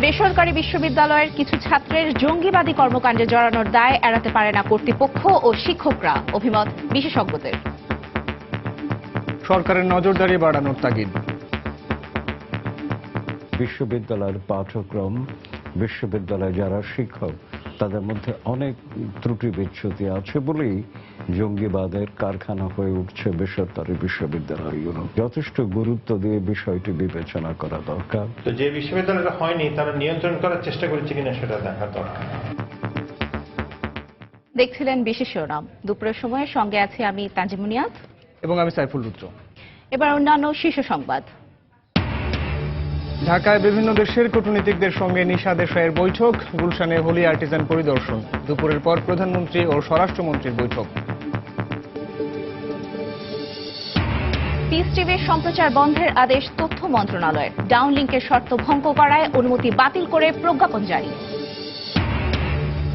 বেসরকারি বিশ্ববিদ্যালয়ের কিছু ছাত্রের জঙ্গিবাদী কর্মকাণ্ডে জড়ানোর দায় এড়াতে পারে না কর্তৃপক্ষ ও শিক্ষকরা, অভিমত বিশেষজ্ঞদের। সরকারের নজরদারি বাড়ানোর তাগিদ। বিশ্ববিদ্যালয়ের পাঠ্যক্রম, বিশ্ববিদ্যালয়ে যারা শিক্ষক তাদের মধ্যে অনেক ত্রুটি বিচ্যুতি আছে বলেই জঙ্গিবাদের কারখানা হয়ে উঠছে বেসরকারি বিশ্ববিদ্যালয়গুলো। যথেষ্ট গুরুত্ব দিয়ে বিষয়টি বিবেচনা করা দরকার। তো যে বিশ্ববিদ্যালয়টা হয়নি তারা নিয়ন্ত্রণ করার চেষ্টা করেছে কিনা সেটা দেখা দরকার। দেখছিলেন বিশেষ শিরোনাম। দুপুরের সময় সঙ্গে আছি আমি তানজিম মুনিয়াত এবং আমি সাইফুল রুদ্র। এবার অন্যান্য শীর্ষ সংবাদ। ঢাকায় বিভিন্ন দেশের কূটনীতিকদের সঙ্গে নিশা দেশাইয়ের বৈঠক, গুলশানে হোলি আর্টিজান পরিদর্শন। দুপুরের পর প্রধানমন্ত্রী ও স্বরাষ্ট্রমন্ত্রীর বৈঠক। পিস টিভির সম্প্রচার বন্ধের আদেশ তথ্য মন্ত্রণালয়ের। ডাউনলিংকের শর্ত ভঙ্গ করায় অনুমতি বাতিল করে প্রজ্ঞাপন জারি।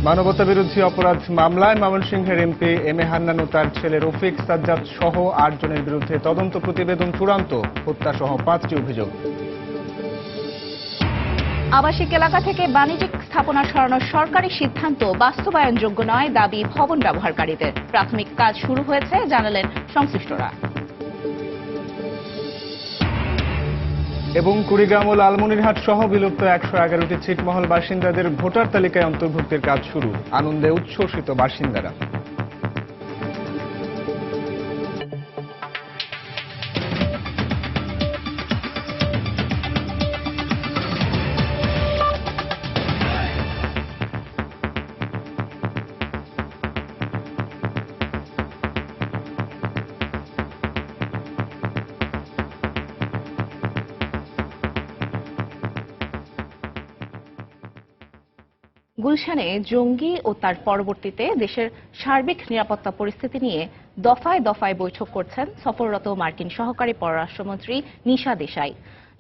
মানবতা বিরোধী অপরাধ মামলায় ময়মনসিংহের এমপি এম এ হান্নান ও তার ছেলে রফিক সাজ্জাদ সহ ৮ জনের বিরুদ্ধে তদন্ত প্রতিবেদন চূড়ান্ত, হত্যা সহ ৫টি অভিযোগ। আবাসিক এলাকা থেকে বাণিজ্যিক স্থাপনা সরানোর সরকারি সিদ্ধান্ত বাস্তবায়নযোগ্য নয় দাবি ভবন ব্যবহারকারীদের। প্রাথমিক কাজ শুরু হয়েছে জানালেন সংশ্লিষ্টরা। এবং কুড়িগ্রাম ও লালমনিরহাট সহ বিলুপ্ত ১১১টি ছিটমহল বাসিন্দাদের ভোটার তালিকায় অন্তর্ভুক্তির কাজ শুরু, আনন্দে উচ্ছ্বসিত বাসিন্দারা। গুলশানে জঙ্গি ও তার পরবর্তীতে দেশের সার্বিক নিরাপত্তা পরিস্থিতি নিয়ে দফায় দফায় বৈঠক করছেন সফররত মার্কিন সহকারী পররাষ্ট্রমন্ত্রী নিশা দেশাই।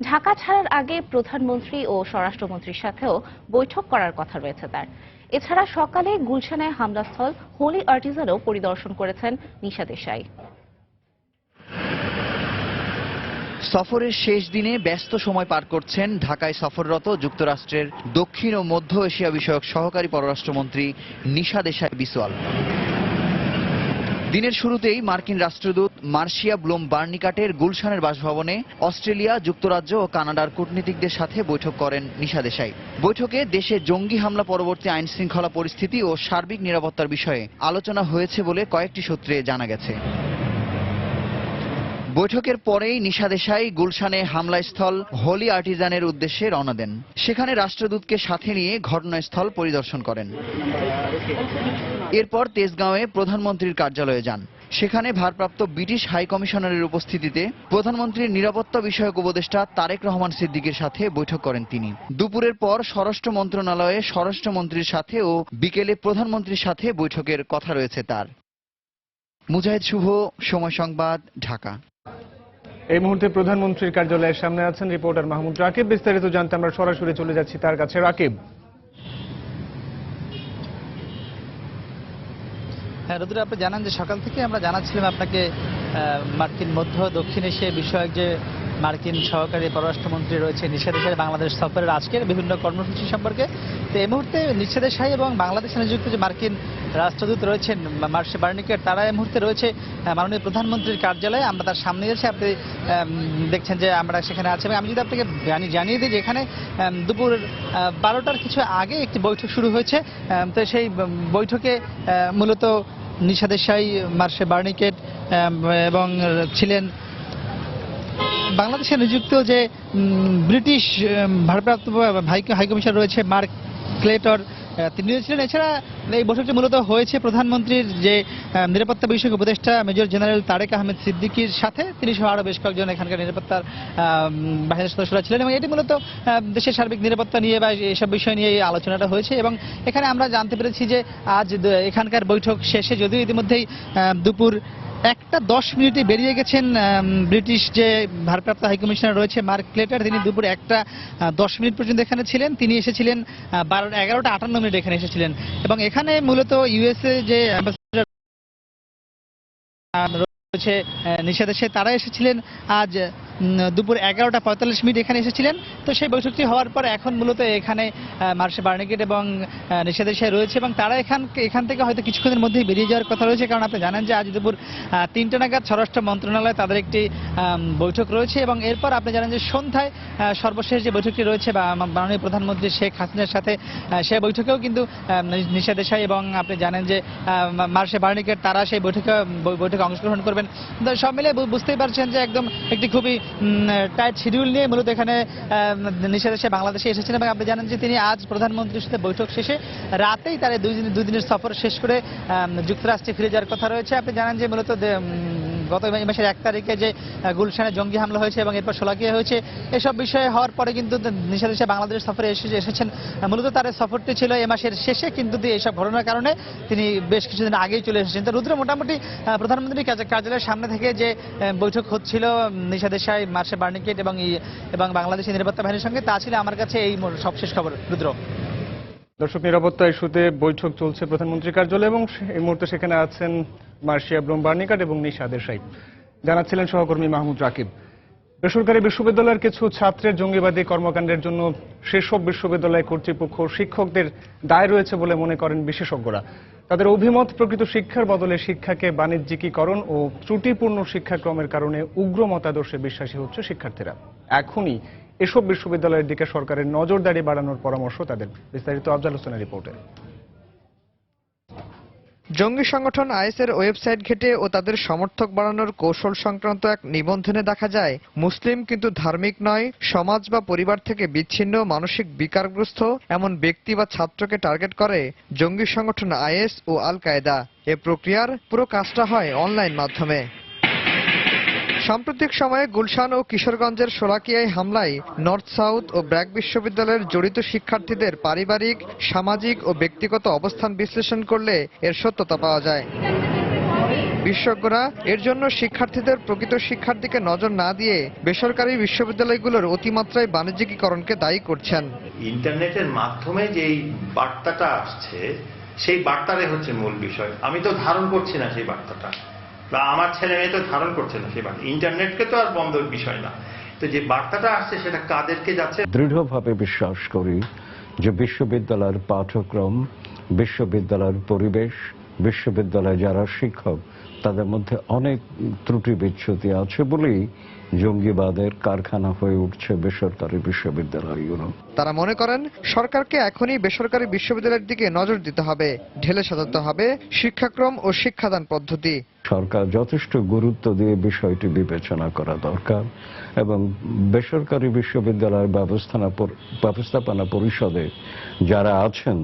ঢাকা ছাড়ার আগে প্রধানমন্ত্রী ও স্বরাষ্ট্রমন্ত্রীর সাথেও বৈঠক করার কথা রয়েছে তার। এছাড়া সকালে গুলশানে হামলাস্থল হোলি আর্টিজানও পরিদর্শন করেছেন নিশা দেশাই। সফরের শেষ দিনে ব্যস্ত সময় পার করছেন ঢাকায় সফররত যুক্তরাষ্ট্রের দক্ষিণ ও মধ্য এশিয়া বিষয়ক সহকারী পররাষ্ট্রমন্ত্রী নিশা দেশাই বিসওয়াল। দিনের শুরুতেই মার্কিন রাষ্ট্রদূত মার্শিয়া ব্লুম বার্নিকাটের গুলশানের বাসভবনে অস্ট্রেলিয়া, যুক্তরাজ্য ও কানাডার কূটনীতিকদের সাথে বৈঠক করেন নিশা দেশাই। বৈঠকে দেশে জঙ্গি হামলা পরবর্তী আইন শৃঙ্খলা পরিস্থিতি ও সার্বিক নিরাপত্তার বিষয়ে আলোচনা হয়েছে বলে কয়েকটি সূত্রে জানা গেছে। বৈঠকের পরেই নিশা দেশাই গুলশানে হামলাস্থল হোলি আর্টিজানের উদ্দেশ্যে রওনা দেন। সেখানে রাষ্ট্রদূতকে সাথে নিয়ে ঘটনাস্থল পরিদর্শন করেন। এরপর তেজগাঁওয়ে প্রধানমন্ত্রীর কার্যালয়ে যান। সেখানে ভারপ্রাপ্ত ব্রিটিশ হাই কমিশনারের উপস্থিতিতে প্রধানমন্ত্রীর নিরাপত্তা বিষয়ক উপদেষ্টা তারেক রহমান সিদ্দিকীর সাথে বৈঠক করেন তিনি। দুপুরের পর স্বরাষ্ট্র মন্ত্রণালয়ে স্বরাষ্ট্রমন্ত্রীর সাথে ও বিকেলে প্রধানমন্ত্রীর সাথে বৈঠকের কথা রয়েছে তার। মুজাহিদ শুভ, সময় সংবাদ, ঢাকা। এই মুহূর্তে প্রধানমন্ত্রীর কার্যালয়ের সামনে আছেন রিপোর্টার মাহমুদ রাকিব। বিস্তারিত জানতে আমরা সরাসরি চলে যাচ্ছি তার কাছে। রাকিব। হ্যাঁ রুদ্র, আপনি জানান যে সকাল থেকে আমরা জানাচ্ছিলাম আপনাকে মার্কিন মধ্য দক্ষিণ এশিয়া বিষয়ক যে মার্কিন সহকারী পররাষ্ট্রমন্ত্রী রয়েছে নিশা দেশাই বাংলাদেশ সফরের আজকের বিভিন্ন কর্মসূচি সম্পর্কে। তো এই মুহূর্তে নিশা দেশাই এবং বাংলাদেশে নিযুক্ত যে মার্কিন রাষ্ট্রদূত রয়েছেন মার্শিয়া বার্নিকাট, তারা এই মুহূর্তে রয়েছে মাননীয় প্রধানমন্ত্রীর কার্যালয়ে। আমরা তার সামনে যাচ্ছি, আপনি দেখছেন যে আমরা সেখানে আছি। এবং আমি যদি আপনাকে জানিয়ে দিই যে এখানে দুপুর 12টার কিছু আগে একটি বৈঠক শুরু হয়েছে। তো সেই বৈঠকে মূলত নিশা দেশাই, মার্শিয়া বার্নিকাট এবং ছিলেন বাংলাদেশে নিযুক্ত যে ব্রিটিশ ভারপ্রাপ্ত হাইকমিশনার রয়েছে মার্ক ক্লেটর, তিনিও ছিলেন। এছাড়া এই বৈঠকটি মূলত হয়েছে প্রধানমন্ত্রীর যে নিরাপত্তা বিষয়ক উপদেষ্টা মেজর জেনারেল তারেক আহমেদ সিদ্দিকীর সাথে। তিনি সহ আরও বেশ কয়েকজন এখানকার নিরাপত্তার বাহিনীর সদস্যরা ছিলেন। এবং এটি মূলত দেশের সার্বিক নিরাপত্তা নিয়ে বা এসব বিষয় নিয়ে এই আলোচনাটা হয়েছে। এবং এখানে আমরা জানতে পেরেছি যে আজ এখানকার বৈঠক শেষে, যদিও ইতিমধ্যেই দুপুর 1:10 বেরিয়ে গেছেন ব্রিটিশ যে ভারপ্রাপ্ত হাইকমিশনার রয়েছে মার্ক ক্লেটার, তিনি দুপুর 1:10 পর্যন্ত এখানে ছিলেন। তিনি এসেছিলেন 11:58 এখানে এসেছিলেন। এবং এখানে মূলত ইউএসএ যে অ্যাম্বাসেডর রয়েছে নিশা দেশাই, তারা এসেছিলেন আজ দুপুর 11:45 এখানে এসেছিলেন। তো সেই বৈঠকটি হওয়ার পর এখন মূলত এখানে মার্শে বার্নিকেট এবং নিশাদ এশাই রয়েছে এবং তারা এখান থেকে হয়তো কিছুক্ষণের মধ্যেই বেরিয়ে যাওয়ার কথা রয়েছে, কারণ আপনি জানেন যে আজ দুপুর 3টে নাগাদ স্বরাষ্ট্র মন্ত্রণালয়ে তাদের একটি বৈঠক রয়েছে এবং এরপর আপনি জানেন যে সন্ধ্যায় সর্বশেষ যে বৈঠকটি রয়েছে বা মাননীয় প্রধানমন্ত্রী শেখ হাসিনার সাথে সে বৈঠকেও কিন্তু নিশাদ এশাই এবং আপনি জানেন যে মার্শে বার্নিকেট তারা সেই বৈঠকে অংশগ্রহণ করবেন। তো সব মিলে বুঝতেই পারছেন যে একদম একটি খুবই টাইট শিডিউল নিয়ে মূলত এখানে নিশাদ এশাই বাংলাদেশে এসেছেন এবং আপনি জানেন যে তিনি আজ প্রধানমন্ত্রীর সাথে বৈঠক শেষে রাতেই তার দুদিনের সফর শেষ করে যুক্তরাষ্ট্রে ফিরে যাওয়ার কথা রয়েছে। আপনি জানেন যে মূলত গত মাসের 1 তারিখে যে গুলশানে জঙ্গি হামলা হয়েছে এবং এরপর শোলাকিয়া হয়েছে, এসব বিষয়ে হওয়ার পরে কিন্তু নিশাদ এশাই বাংলাদেশ সফরে এসেছেন। মূলত তার সফরটি ছিল এ মাসের শেষে, কিন্তু এইসব ঘটনার কারণে তিনি বেশ কিছুদিন আগেই চলে এসেছেন। তো রুদ্র, মোটামুটি প্রধানমন্ত্রীর কার্যালয়ের সামনে থেকে যে বৈঠক হচ্ছিল নিশাদ এশাই, মার্শে বার্নিকেট এবং বাংলাদেশের নিরাপত্তা বাহিনীর সঙ্গে, তা ছিল আমার কাছে এই সবশেষ খবর। রুদ্র। দর্শক, নিরাপত্তা ইস্যুতে বৈঠক চলছে প্রধানমন্ত্রীর কার্যালয়ে এবং এই মুহূর্তে সেখানে আছেন মার্শে বার্নিকেট এবং নিশাদ এশাই, জানাচ্ছিলেন সহকর্মী মাহমুদ রাকিব। বেসরকারি বিশ্ববিদ্যালয়ের কিছু ছাত্রের জঙ্গিবাদী কর্মকাণ্ডের জন্য সেসব বিশ্ববিদ্যালয় কর্তৃপক্ষ শিক্ষকদের দায় রয়েছে বলে মনে করেন বিশেষজ্ঞরা। তাদের অভিমত, প্রকৃত শিক্ষার বদলে শিক্ষাকে বাণিজ্যিকীকরণ ও ত্রুটিপূর্ণ শিক্ষাক্রমের কারণে উগ্র মতাদর্শে বিশ্বাসী হচ্ছে শিক্ষার্থীরা। এখনই এসব বিশ্ববিদ্যালয়ের দিকে সরকারের নজরদারি বাড়ানোর পরামর্শ তাদের। বিস্তারিত আফজাল হোসেনের রিপোর্টে। জঙ্গি সংগঠন আইএসের ওয়েবসাইট ঘেঁটে ও তাদের সমর্থক বাড়ানোর কৌশল সংক্রান্ত এক নিবন্ধনে দেখা যায়, মুসলিম কিন্তু ধার্মিক নয়, সমাজ বা পরিবার থেকে বিচ্ছিন্ন, মানসিক বিকারগ্রস্ত এমন ব্যক্তি বা ছাত্রকে টার্গেট করে জঙ্গি সংগঠন আইএস ও আল কায়েদা। এ প্রক্রিয়ার পুরো কাজটা হয় অনলাইন মাধ্যমে। সাম্প্রতিক সময়ে গুলশান ও কিশোরগঞ্জের শোলাকিয়ায় হামলায় নর্থ সাউথ ও ব্র্যাক বিশ্ববিদ্যালয়ের জড়িত শিক্ষার্থীদের পারিবারিক, সামাজিক ও ব্যক্তিগত অবস্থান বিশ্লেষণ করলে এর সত্যতা পাওয়া যায়। বিশেষজ্ঞরা এর জন্য শিক্ষার্থীদের প্রকৃত শিক্ষার দিকে নজর না দিয়ে বেসরকারি বিশ্ববিদ্যালয়গুলোর অতিমাত্রায় বাণিজ্যিকীকরণকে দায়ী করছেন। ইন্টারনেটের মাধ্যমে যেই বার্তাটা আসছে, সেই বার্তাটাই হচ্ছে মূল বিষয়। আমি তো ধারণ করছি না সেই বার্তাটা, বা আমার ছেলে মেয়ে তো ধারণ করছে না সেই বার্তা। ইন্টারনেটকে তো আর বন্ধের বিষয় না, তো যে বার্তাটা আসছে সেটা কাদেরকে যাচ্ছে। দৃঢ়ভাবে বিশ্বাস করি যে বিশ্ববিদ্যালয়ের পাঠ্যক্রম, বিশ্ববিদ্যালয়ের পরিবেশ, বিশ্ববিদ্যালয়ে যারা শিক্ষক তাদের মধ্যে অনেক ত্রুটি বিচ্যুতি আছে বলেই জঙ্গিবাদের কারখানা হয়ে উঠছে বেসরকারি বিশ্ববিদ্যালয়গুলো। তারা মনে করেন সরকারকে এখনই বেসরকারি বিশ্ববিদ্যালয়ের দিকে নজর দিতে হবে, ঢেলে সাজাতে হবে শিক্ষাক্রম ও শিক্ষাদান পদ্ধতি। সরকার যথেষ্ট গুরুত্ব দিয়ে বিষয়টি বিবেচনা করা দরকার এবং বেসরকারি বিশ্ববিদ্যালয়ের ব্যবস্থাপনা পরিষদে যারা আছেন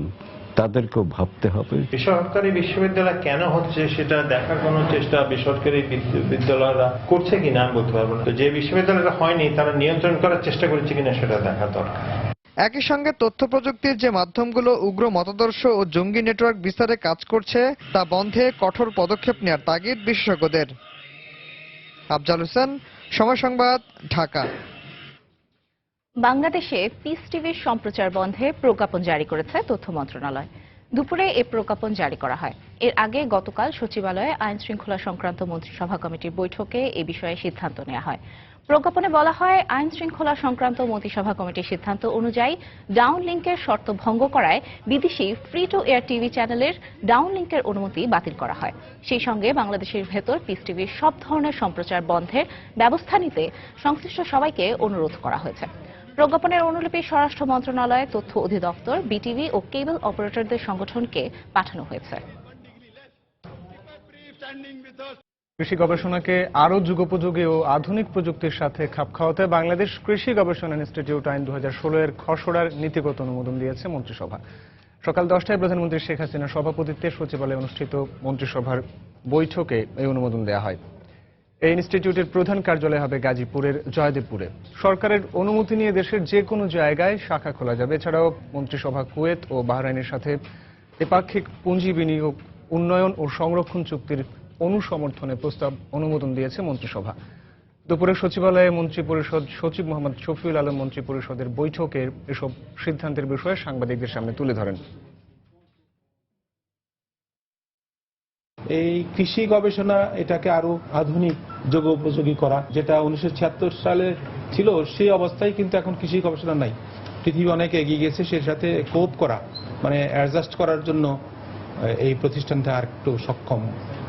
তাদেরকেও ভাবতে হবে। বেসরকারি বিশ্ববিদ্যালয় কেন হচ্ছে সেটা দেখার কোনো চেষ্টা বেসরকারি বিশ্ববিদ্যালয়রা করছে কিনা আমি বলতে পারবো না। যে বিশ্ববিদ্যালয়টা হয়নি তারা নিয়ন্ত্রণ করার চেষ্টা করছে কিনা সেটা দেখা দরকার। একই সঙ্গে তথ্য প্রযুক্তির যে মাধ্যমগুলো উগ্র মতাদর্শ ও জঙ্গি নেটওয়ার্ক বিস্তারে কাজ করছে তা বন্ধে কঠোর পদক্ষেপ নেওয়ার তাগিদ বিশেষজ্ঞদের। আফজাল হোসেন, সময় সংবাদ, ঢাকা। বাংলাদেশে পিস টিভির সম্প্রচার বন্ধে প্রজ্ঞাপন জারি করেছে তথ্য মন্ত্রণালয়। দুপুরে এই প্রজ্ঞাপন জারি করা হয়। এর আগে গতকাল সচিবালয়ে আইন শৃঙ্খলা সংক্রান্ত মন্ত্রিসভা কমিটির বৈঠকে এ বিষয়ে সিদ্ধান্ত নেওয়া হয়। প্রজ্ঞাপনে বলা হয়, আইন শৃঙ্খলা সংক্রান্ত মন্ত্রিসভা কমিটির সিদ্ধান্ত অনুযায়ী ডাউন লিঙ্কের শর্ত ভঙ্গ করায় বিদেশি ফ্রি টু এয়ার টিভি চ্যানেলের ডাউন লিঙ্কের অনুমতি বাতিল করা হয়। সেই সঙ্গে বাংলাদেশের ভেতর পিস টিভির সব ধরনের সম্প্রচার বন্ধের ব্যবস্থা নিতে সংশ্লিষ্ট সবাইকে অনুরোধ করা হয়েছে। প্রজ্ঞাপনের অনুলিপি স্বরাষ্ট্র মন্ত্রণালয়, তথ্য অধিদপ্তর, বিটিভি ও কেবল অপারেটরদের সংগঠনকে পাঠানো হয়েছে। কৃষি গবেষণাকে আরও যুগোপযোগী ও আধুনিক প্রযুক্তির সাথে খাপ খাওয়াতে বাংলাদেশ কৃষি গবেষণা ইনস্টিটিউট আইন 2016 এর খসড়ার নীতিগত অনুমোদন দিয়েছে মন্ত্রিসভা। সকাল 10টায় প্রধানমন্ত্রী শেখ হাসিনার সভাপতিত্বে সচিবালয়ে অনুষ্ঠিত মন্ত্রিসভার বৈঠকে এই অনুমোদন দেওয়া হয়। এই ইনস্টিটিউটের প্রধান কার্যালয় হবে গাজীপুরের জয়দেবপুরে। সরকারের অনুমতি নিয়ে দেশের যে কোনো জায়গায় শাখা খোলা যাবে। এছাড়াও মন্ত্রিসভা কুয়েত ও বাহরাইনের সাথে দ্বিপাক্ষিক পুঁজি বিনিয়োগ, উন্নয়ন ও সংরক্ষণ চুক্তির অনুসমর্থনে প্রস্তাব অনুমোদন দিয়েছে মন্ত্রিসভা। দুপুরে সচিবালয়ে মন্ত্রিপরিষদ সচিব মোহাম্মদ শফিউল আলম মন্ত্রিপরিষদের বৈঠকে এসব সিদ্ধান্তের বিষয়ে সাংবাদিকদের সামনে তুলে ধরেন। এই কৃষি গবেষণা এটাকে আরো আধুনিক যুগোপযোগী করা, যেটা 1976 সালে ছিল সেই অবস্থায় কিন্তু এখন কৃষি গবেষণা নাই। পৃথিবী অনেক এগিয়ে গেছে, সেই সাথে কোপ করা মানে অ্যাডজাস্ট করার জন্য এই প্রতিষ্ঠানটা আর একটু সক্ষম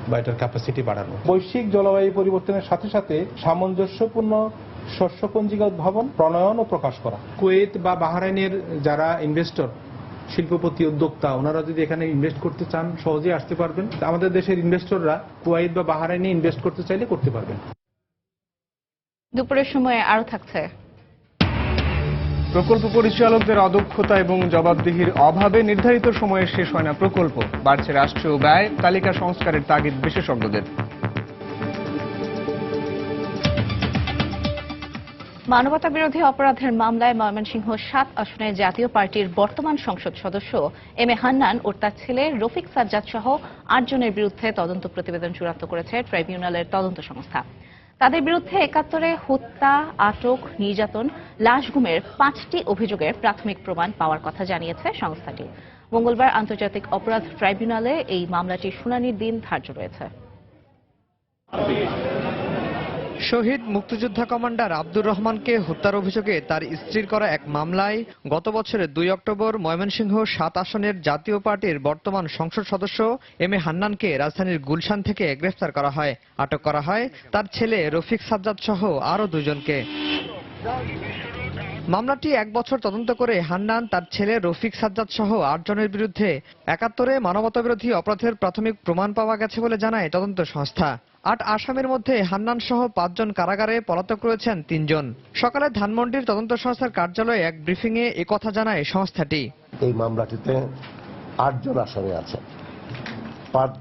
বা এটার ক্যাপাসিটি বাড়ানো। বৈশ্বিক জলবায়ু পরিবর্তনের সাথে সাথে সামঞ্জস্যপূর্ণ শস্য পঞ্জিকা উদ্ভাবন, প্রণয়ন ও প্রকাশ করা। কুয়েত বা বাহরাইনের যারা ইনভেস্টর, শিল্পপতি, উদ্যোক্তা, ওনারা যদি এখানে ইনভেস্ট করতে চান সহজেই আসতে পারবেন। আমাদের দেশের ইনভেস্টররা কুয়েত বা বাহরাইনে ইনভেস্ট করতে চাইলে করতে পারবেন। দুপুরের সময়ে আরো থাকছে প্রকল্প পরিচালকদের অদক্ষতা এবং জবাবদিহির অভাবে নির্ধারিত সময়ে শেষ হয় না প্রকল্প, বাড়ছে রাষ্ট্রীয় ব্যয়, তালিকা সংস্কারের তাগিদ বিশেষজ্ঞদের। মানবতা বিরোধী অপরাধের মামলায় ময়মনসিংহ 7 আসনের জাতীয় পার্টির বর্তমান সংসদ সদস্য এম এ হান্নান ও তার ছেলে রফিক সাজ্জাদ সহ 8 জনের বিরুদ্ধে তদন্ত প্রতিবেদন চূড়ান্ত করেছে ট্রাইব্যুনালের তদন্ত সংস্থা। তাদের বিরুদ্ধে 71-এ হত্যা, আটক, নির্যাতন, লাশ গুমের 5টি অভিযোগের প্রাথমিক প্রমাণ পাওয়ার কথা জানিয়েছে সংস্থাটি। মঙ্গলবার আন্তর্জাতিক অপরাধ ট্রাইব্যুনালে এই মামলাটির শুনানির দিন ধার্য রয়েছে। শহীদ মুক্তিযোদ্ধা কমান্ডার আব্দুর রহমানকে হত্যার অভিযোগে তার স্ত্রীর করা এক মামলায় গত বছরের 2 অক্টোবর ময়মনসিংহ 7 আসনের জাতীয় পার্টির বর্তমান সংসদ সদস্য এম এ হান্নানকে রাজধানীর গুলশান থেকে গ্রেফতার করা হয়। আটক করা হয় তার ছেলে রফিক সাজ্জাদ সহ আরও 2 জনকে। মামলাটি 1 বছর তদন্ত করে হান্নান, তার ছেলে রফিক সাজ্জাদ সহ 8 জনের বিরুদ্ধে 71-এ মানবতাবিরোধী অপরাধের প্রাথমিক প্রমাণ পাওয়া গেছে বলে জানায় তদন্ত সংস্থা। 8 আসামির মধ্যে হান্নান সহ 5 জন কারাগারে পলাতক রয়েছেন 3 জন। সকালে ধানমন্ডির তদন্ত সংস্থার কার্যালয়ে এক ব্রিফিংয়ে একথা জানায় সংস্থাটি। এই মামলাটিতে 8 জন আসামি আছে।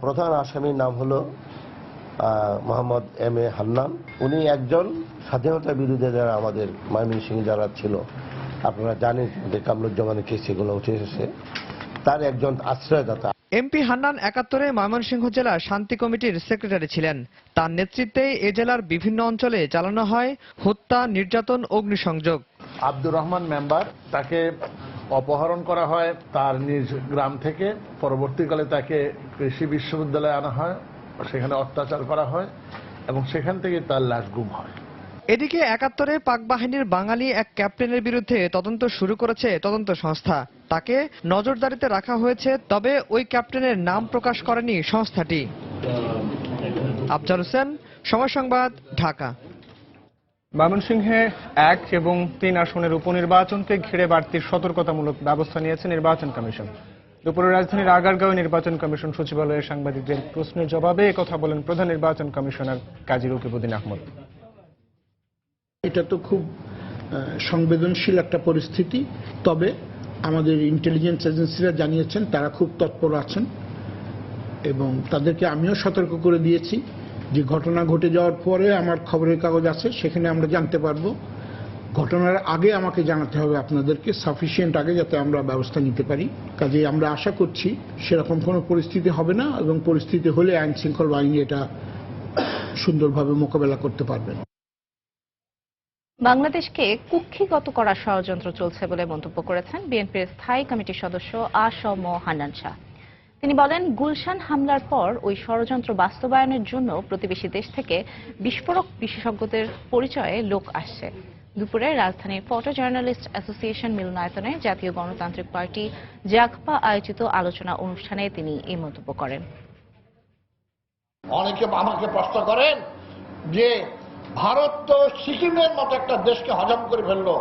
প্রধান আসামির নাম হলো মোহাম্মদ এম এ হান্নান। উনি একজন স্বাধীনতা বিরোধী যারা আমাদের ময়মনসিংহে যারা ছিল, আপনারা জানেন যে কামরুজ্জামানের কেস এগুলো উঠে এসেছে, তার একজন আশ্রয়দাতা। এমপি হান্নান 71-এ ময়মনসিংহ জেলা শান্তি কমিটির সেক্রেটারি ছিলেন। তার নেতৃত্বে এ জেলার বিভিন্ন অঞ্চলে চালানো হয় হত্যা, নির্যাতন, অগ্নিসংযোগ। আব্দুর রহমান মেম্বার, তাকে অপহরণ করা হয় তার নিজ গ্রাম থেকে, পরবর্তীকালে তাকে কৃষি বিশ্ববিদ্যালয়ে আনা হয়, সেখানে অত্যাচার করা হয় এবং সেখান থেকে তার লাশ গুম হয়। এদিকে 71-এ পাক বাহিনীর বাঙালি এক ক্যাপ্টেনের বিরুদ্ধে তদন্ত শুরু করেছে তদন্ত সংস্থা। তাকে নজরদারিতে রাখা হয়েছে, তবে ওই ক্যাপ্টেনের নাম প্রকাশ করেনি সংস্থাটি। আফজাল হোসেন, সময় সংবাদ, ঢাকা। ময়মনসিংহে 1 এবং 3 আসনের উপনির্বাচনকে ঘিরে বাড়তি সতর্কতামূলক ব্যবস্থা নিয়েছে নির্বাচন কমিশন। দুপুরে রাজধানীর আগারগাঁওয়ে নির্বাচন কমিশন সচিবালয়ে সাংবাদিকদের প্রশ্নের জবাবে একথা বলেন প্রধান নির্বাচন কমিশনার কাজী রকিবউদ্দিন আহমদ। এটা তো খুব সংবেদনশীল একটা পরিস্থিতি, তবে আমাদের ইন্টেলিজেন্স এজেন্সিরা জানিয়েছেন তারা খুব তৎপর আছেন এবং তাদেরকে আমিও সতর্ক করে দিয়েছি যে ঘটনা ঘটে যাওয়ার পরে আমার খবরের কাগজ আছে, সেখানে আমরা জানতে পারবো। ঘটনার আগে আমাকে জানাতে হবে আপনাদেরকে, সাফিসিয়েন্ট আগে, যাতে আমরা ব্যবস্থা নিতে পারি। কাজেই আমরা আশা করছি সেরকম কোনো পরিস্থিতি হবে না এবং পরিস্থিতি হলে আইন শৃঙ্খলা বাহিনী এটা সুন্দরভাবে মোকাবেলা করতে পারবেন। বাংলাদেশকে কুক্ষিগত করার ষড়যন্ত্র চলছে বলে মন্তব্য করেছেন বিএনপির স্থায়ী কমিটির সদস্য আ.স.ম হান্নান শাহ। তিনি বলেন, গুলশান হামলার পর ওই ষড়যন্ত্র বাস্তবায়নের জন্য প্রতিবেশী দেশ থেকে বিস্ফোরক বিশেষজ্ঞদের পরিচয়ে লোক আসছে। দুপুরে রাজধানীর ফটো জার্নালিস্ট অ্যাসোসিয়েশন মিলনায়তনে জাতীয় গণতান্ত্রিক পার্টি জাগপা আয়োজিত আলোচনা অনুষ্ঠানে তিনি এই মন্তব্য করেন। অনেকে আমাকে প্রশ্ন করেন যে ভারত তো সিকিমের মতো একটা দেশকে হজম করে ফেললো,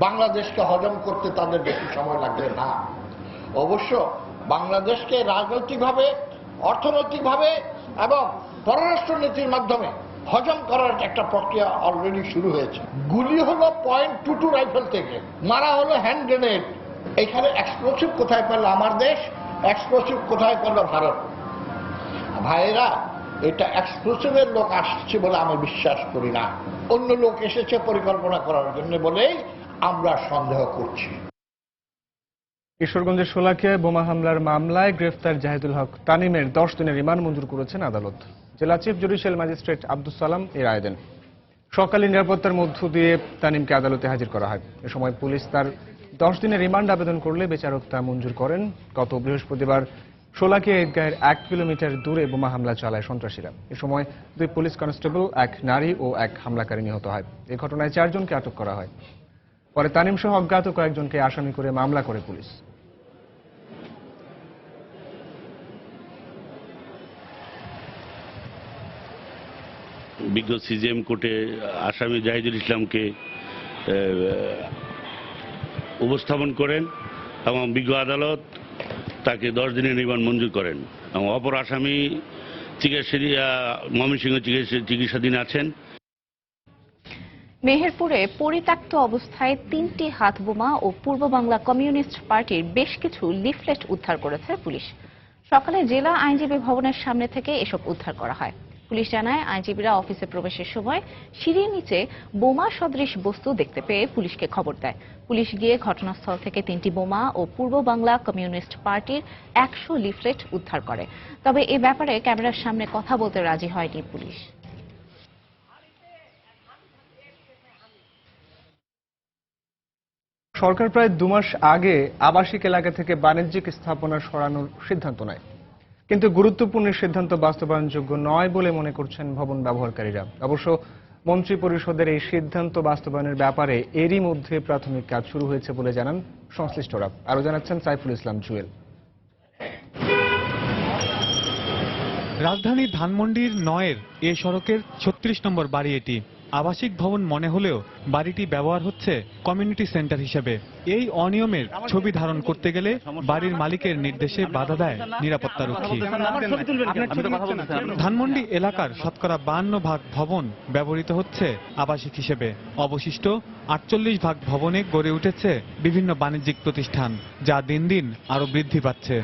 বাংলাদেশকে হজম করতে তাদের বেশি সময় লাগবে না। অবশ্য বাংলাদেশকে রাজনৈতিকভাবে, অর্থনৈতিকভাবে এবং পররাষ্ট্র নীতির মাধ্যমে হজম করার একটা প্রক্রিয়া অলরেডি শুরু হয়েছে। গুলি হলো .22 রাইফেল থেকে, মারা হলো হ্যান্ড গ্রেনেড। এখানে এক্সপ্লোসিভ কোথায় পেল আমার দেশ, এক্সপ্লোসিভ কোথায় পেল ভারত? ভাইয়েরা, এটা এক্সপ্লোসিভের লোক আসছে বলে আমি বিশ্বাস করি না, অন্য লোক এসেছে পরিকল্পনা করার জন্য বলেই আমরা সন্দেহ করছি। কিশোরগঞ্জের শোলাকিয়ায় বোমা হামলার মামলায় গ্রেফতার জাহিদুল হক তানিমের 10 দিনের রিমান্ড মঞ্জুর করেছেন আদালত। জেলা chief judicial magistrate Abdus Salam এর রায় দেন। সকালে নিরাপত্তার মধ্য দিয়ে তানিমকে আদালতে হাজির করা হয়। এ সময় পুলিশ তার 10 দিনের রিমান্ড আবেদন করলে বিচারক তা মঞ্জুর করেন। গত বৃহস্পতিবার শোলাকিয়া ঈদগাহের 1 কিলোমিটার দূরে বোমা হামলা চালায় সন্ত্রাসীরা। এ সময় 2 পুলিশ কনস্টেবল, 1 নারী ও 1 হামলাকারী নিহত হয়। এই ঘটনায় 4 জনকে আটক করা হয়। পরে তানিম সহ অজ্ঞাত কয়েকজনকে আসামি করে মামলা করে পুলিশ। বিজ্ঞ সিজিএম কোর্টে আসামি জাহিদুল ইসলামকে উপস্থাপন করেন এবং বিজ্ঞ আদালত তাকে 10 দিনের রিমান্ড মঞ্জুর করেন এবং অপর আসামি ময়মনসিংহ চিকিৎসাধীন আছেন। মেহেরপুরে পরিত্যক্ত অবস্থায় 3টি হাতবোমা ও পূর্ব বাংলা কমিউনিস্ট পার্টির বেশ কিছু লিফলেট উদ্ধার করেছে পুলিশ। সকালে জেলা আইনজীবী ভবনের সামনে থেকে এসব উদ্ধার করা হয়। পুলিশ জানায়, আইনজীবীরা অফিসে প্রবেশের সময় সিঁড়ির নিচে বোমা সদৃশ বস্তু দেখতে পেয়ে পুলিশকে খবর দেয়। পুলিশ গিয়ে ঘটনাস্থল থেকে 3টি বোমা ও পূর্ব বাংলা কমিউনিস্ট পার্টির 100 লিফলেট উদ্ধার করে। তবে এ ব্যাপারে ক্যামেরার সামনে কথা বলতে রাজি হয়নি পুলিশ। সরকার প্রায় 2 মাস আগে আবাসিক এলাকা থেকে বাণিজ্যিক স্থাপনা সরানোর সিদ্ধান্ত নেয়, কিন্তু গুরুত্বপূর্ণ সিদ্ধান্ত বাস্তবায়নযোগ্য নয় বলে মনে করছেন ভবন ব্যবহারকারীরা। অবশ্য মন্ত্রিপরিষদের এই সিদ্ধান্ত বাস্তবায়নের ব্যাপারে এরই মধ্যে প্রাথমিক কাজ শুরু হয়েছে বলে জানান সংশ্লিষ্টরা। আরও জানাচ্ছেন সাইফুল ইসলাম জুয়েল। রাজধানী ধানমন্ডির 9-এর এ সড়কের 36 নম্বর বাড়ি এটি। আবাসিক ভবন মনে হলেও বাড়িটি ব্যবহার হচ্ছে কমিউনিটি সেন্টার হিসেবে। এই অনিয়মের ছবি ধারণ করতে গেলে বাড়ির মালিকের নির্দেশে বাধা দেয় নিরাপত্তারক্ষী। ধানমন্ডি এলাকার শতকরা 52% ভবন ব্যবহৃত হচ্ছে আবাসিক হিসেবে। অবশিষ্ট 48% ভবনে গড়ে উঠেছে বিভিন্ন বাণিজ্যিক প্রতিষ্ঠান, যা দিন দিন আরো বৃদ্ধি পাচ্ছে।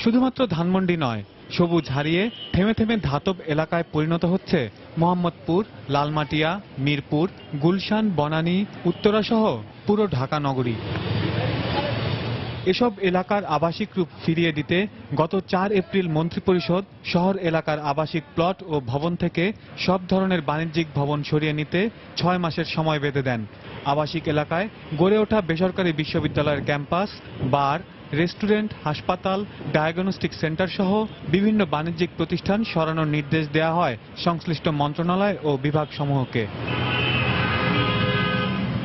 শুধুমাত্র ধানমন্ডি নয়, সবুজ হারিয়ে থেমে থেমে ধাতব এলাকায় পরিণত হচ্ছে মোহাম্মদপুর, লালমাটিয়া, মিরপুর, গুলশান, বনানী, উত্তরা সহ পুরো ঢাকা নগরী। এসব এলাকার আবাসিক রূপ ফিরিয়ে দিতে গত 4 এপ্রিল মন্ত্রিপরিষদ শহর এলাকার আবাসিক প্লট ও ভবন থেকে সব ধরনের বাণিজ্যিক ভবন সরিয়ে নিতে 6 মাসের সময় বেঁধে দেন। আবাসিক এলাকায় গড়ে ওঠা বেসরকারি বিশ্ববিদ্যালয়ের ক্যাম্পাস, বার, রেস্টুরেন্ট, হাসপাতাল, ডায়াগনস্টিক সেন্টার সহ বিভিন্ন বাণিজ্যিক প্রতিষ্ঠান সরানোর নির্দেশ দেওয়া হয় সংশ্লিষ্ট মন্ত্রণালয় ও বিভাগসমূহকে।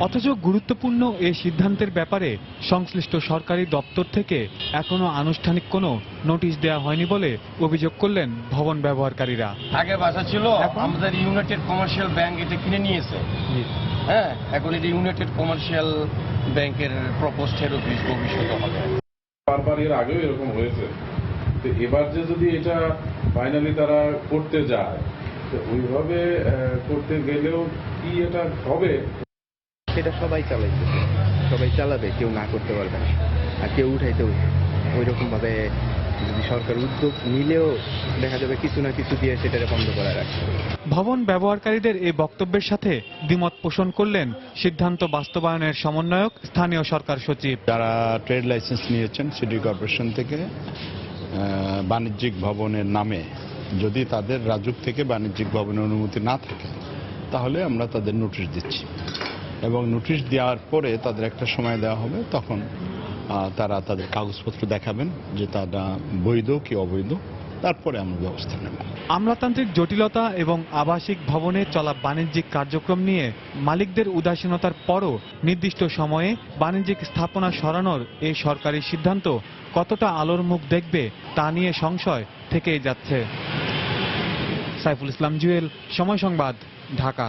অথচ গুরুত্বপূর্ণ এই সিদ্ধান্তের ব্যাপারে সংশ্লিষ্ট সরকারি দপ্তর থেকে এখনো আনুষ্ঠানিক কোনো নোটিশ দেওয়া হয়নি বলে অভিযোগ করলেন ভবন ব্যবহারকারীরা। আগে বাসা ছিল আমাদের ইউনাইটেড কমার্শিয়াল ব্যাংক এটা কিনে নিয়েছে। হ্যাঁ, এখন এটা ইউনাইটেড কমার্শিয়াল ব্যাংকের প্রপোজড হেড অফিস ভবিষ্যতে হবে। বারবার এর আগেও এরকম হয়েছে, তো এবার যে যদি এটা ফাইনালি তারা করতে যায়, তো ওইভাবে করতে গেলেও কি এটা হবে? সেটা সবাই চালাইছে, সবাই চালাবে, কেউ না করতে পারবে না, আর কেউ উঠাইতেও ওই রকম ভাবে যদি সরকার উদ্যোগ নিলেও দেখা যাবে কিছু না কিছু দিয়ে সেটাকে বন্ধ করা রাখছে। ভবন ব্যবহারকারীদের এই বক্তব্যের সাথে দ্বিমত পোষণ করলেন সিদ্ধান্ত বাস্তবায়নের সমন্বয়ক স্থানীয় সরকার সচিব। যারা ট্রেড লাইসেন্স নিয়েছেন সিটি কর্পোরেশন থেকে বাণিজ্যিক ভবনের নামে, যদি তাদের রাজুক থেকে বাণিজ্যিক ভবনের অনুমতি না থাকে তাহলে আমরা তাদের নোটিশ দিচ্ছি, এবং নোটিশ দেওয়ার পরে তাদের একটা সময় দেওয়া হবে, তখন তারা তাদের কাগজপত্র দেখাবেন যে তারা বৈধ কি অবৈধ, তারপরে আমরা ব্যবস্থা নেব। আমলাতান্ত্রিক জটিলতা এবং আবাসিক ভবনে চলা বাণিজ্যিক কার্যক্রম নিয়ে মালিকদের উদাসীনতার পরও নির্দিষ্ট সময়ে বাণিজ্যিক স্থাপনা সরানোর এই সরকারি সিদ্ধান্ত কতটা আলোর মুখ দেখবে তা নিয়ে সংশয় থেকেই যাচ্ছে। সাইফুল ইসলাম জুয়েল, সময় সংবাদ, ঢাকা।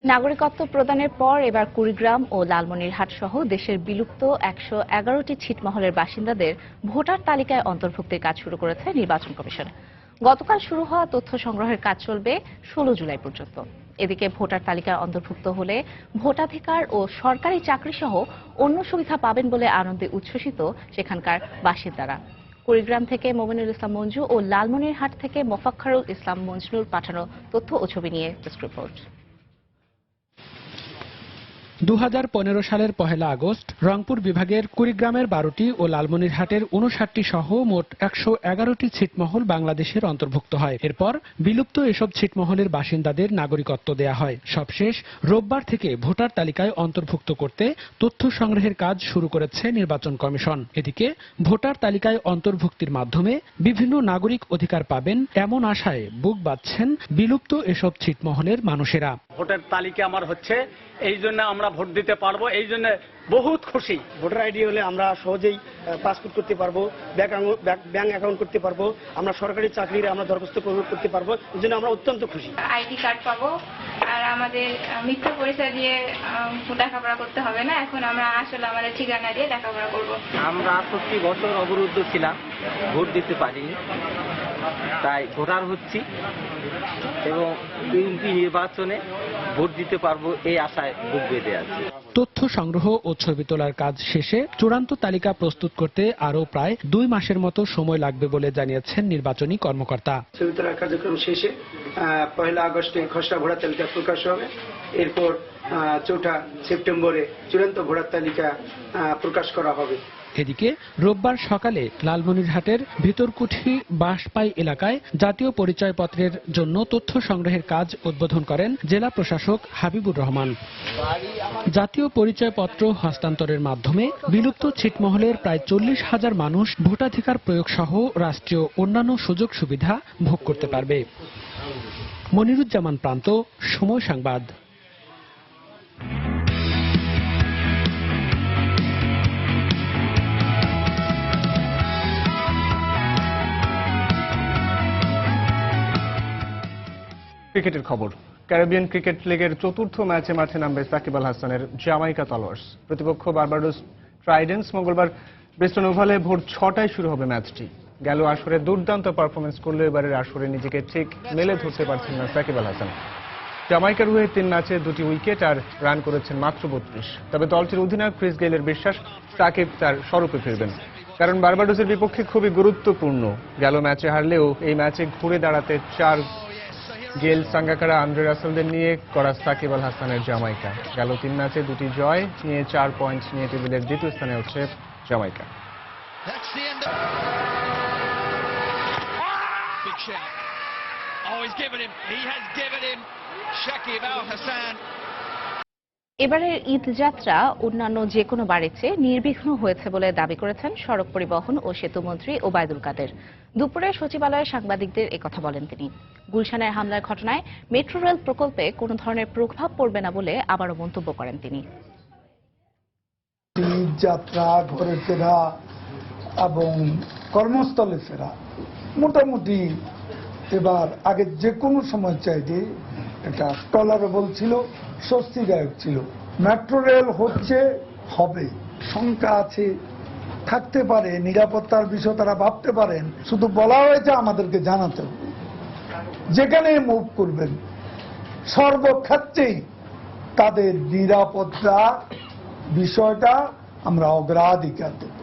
নাগরিকত্ব প্রদানের পর এবার কুড়িগ্রাম ও লালমনিরহাট সহ দেশের বিলুপ্ত 111টি ছিটমহলের বাসিন্দাদের ভোটার তালিকায় অন্তর্ভুক্তির কাজ শুরু করেছে নির্বাচন কমিশন। গতকাল শুরু হওয়া তথ্য সংগ্রহের কাজ চলবে 16 জুলাই পর্যন্ত। এদিকে ভোটার তালিকায় অন্তর্ভুক্ত হলে ভোটাধিকার ও সরকারি চাকরি সহ অন্য সুবিধা পাবেন বলে আনন্দে উচ্ছ্বসিত সেখানকার বাসিন্দারা। কুড়িগ্রাম থেকে মোমিনুল ইসলাম মঞ্জু ও লালমনিরহাট থেকে মোফাক্খারুল ইসলাম মজনুর পাঠানো তথ্য ও ছবি নিয়ে ডেস্ক রিপোর্ট। 2015 সালের 1 আগস্ট রংপুর বিভাগের কুড়িগ্রামের 12টি ও লালমনিরহাটের 59টি সহ মোট 111টি ছিটমহল বাংলাদেশের অন্তর্ভুক্ত হয়। এরপর বিলুপ্ত এসব ছিটমহলের বাসিন্দাদের নাগরিকত্ব দেয়া হয়। সবশেষ রোববার থেকে ভোটার তালিকায় অন্তর্ভুক্ত করতে তথ্য সংগ্রহের কাজ শুরু করেছে নির্বাচন কমিশন। এদিকে ভোটার তালিকায় অন্তর্ভুক্তির মাধ্যমে বিভিন্ন নাগরিক অধিকার পাবেন এমন আশায় বুক বাঁধছেন বিলুপ্ত এসব ছিটমহলের মানুষেরা। ভোটার তালিকা আমার হচ্ছে, এই জন্য আমরা ভোট দিতে পারবো, এই জন্য বহুত খুশি। ভোটার আইডি হলে আমরা সহজেই পাসপোর্ট করতে পারবো, ব্যাংক অ্যাকাউন্ট করতে পারবো, আমরা সরকারি চাকরির আমরা দরখাস্ত করতে পারবো, এই জন্য আমরা অত্যন্ত খুশি। আইডি কার্ড পাবো আর আমাদের মিথ্যা পরিচয় দিয়ে লেখাপড়া করতে হবে না, এখন আমরা আসলে আমাদের ঠিকানা দিয়ে লেখাপড়া করবো। আমরা 68 বছর অবরুদ্ধ ছিলাম, ভোট দিতে পারিনি, তাই ভোটার হচ্ছি এবং ইউপি নির্বাচনে ভোট দিতে পারবো এই আশায় বুক বেঁধে আছে। তথ্য সংগ্রহ ও ছবি তোলার কাজ শেষে চূড়ান্ত তালিকা প্রস্তুত করতে আরও প্রায় 2 মাসের মতো সময় লাগবে বলে জানিয়েছেন নির্বাচনী কর্মকর্তা। ছবি তোলার কার্যক্রম শেষে 1 আগস্টে খসড়া ভোটার তালিকা প্রকাশ হবে, এরপর 4 সেপ্টেম্বরে চূড়ান্ত ভোটার তালিকা প্রকাশ করা হবে। এদিকে রোববার সকালে লালমনিরহাটের ভিতরকুঠি বাঁশপাই এলাকায় জাতীয় পরিচয়পত্রের জন্য তথ্য সংগ্রহের কাজ উদ্বোধন করেন জেলা প্রশাসক হাবিবুর রহমান। জাতীয় পরিচয়পত্র হস্তান্তরের মাধ্যমে বিলুপ্ত ছিটমহলের প্রায় 40,000 মানুষ ভোটাধিকার প্রয়োগ সহ রাষ্ট্রীয় অন্যান্য সুযোগ সুবিধা ভোগ করতে পারবে। মনিরুজ্জামান প্রান্ত, সময় সংবাদ। ক্রিকেটের খবর। ক্যারিবিয়ান ক্রিকেট লিগের 4র্থ ম্যাচে মাঠে নামবে সাকিব আল হাসানের জামাইকা তলোয়ার্স। প্রতিপক্ষ বার্বাডোস ট্রাইডেন্টস। মঙ্গলবার ব্রিস্টন ওভালে ভোর 6টায় শুরু হবে ম্যাচটি। গেল আসরে দুর্দান্ত পারফরমেন্স করলেও এবারের আসরে নিজেকে ঠিক মেলে ধরতে পারছেন না সাকিব আল হাসান। জামাইকার হয়ে 3 ম্যাচে 2টি উইকেট আর রান করেছেন মাত্র 32। তবে দলটির অধিনায়ক ক্রিস গেইলের বিশ্বাস সাকিব তার স্বরূপে ফিরবেন, কারণ বার্বাডোসের বিপক্ষে খুবই গুরুত্বপূর্ণ। গেল ম্যাচে হারলেও এই ম্যাচে ঘুরে দাঁড়াতে 4 গেল, সাঙ্গাকারা, আন্দ্রে রাসেলদের নিয়ে করা সাকিব আল হাসানের জামাইকা। গেল 3 ম্যাচে 2টি জয় নিয়ে 4 পয়েন্ট নিয়ে টেবিলের দ্বিতীয় স্থানে হচ্ছে জামাইকা। এবারের ঈদ যাত্রা অন্যান্য যে কোনো বারের চেয়ে নির্বিঘ্ন হয়েছে বলে দাবি করেছেন সড়ক পরিবহন ও সেতুমন্ত্রী ওবায়দুল কাদের। দুপুরে সচিবালয়ে সাংবাদিকদের একথা বলেন তিনি। গুলশানের হামলার ঘটনায় মেট্রো রেল প্রকল্পে কোনো ধরনের প্রভাব পড়বে না বলে আবারও মন্তব্য করেন তিনি। ঈদ যাত্রা, ঘরে ফেরা এবং কর্মস্থলে ফেরা মোটামুটি এবার আগে যে কোনো সময় চাইতে এটা টলারেবল ছিল, স্বস্তিদায়ক ছিল। মেট্রো রেল হচ্ছে, হবে, শঙ্কা আছে, থাকতে পারে, নিরাপত্তার বিষয় তারা ভাবতে পারেন, শুধু বলা হয়েছে আমাদেরকে জানাতে হবে। যেখানে মুভ করবেন সর্বক্ষেত্রেই তাদের নিরাপত্তা বিষয়টা আমরা অগ্রাধিকার দেব।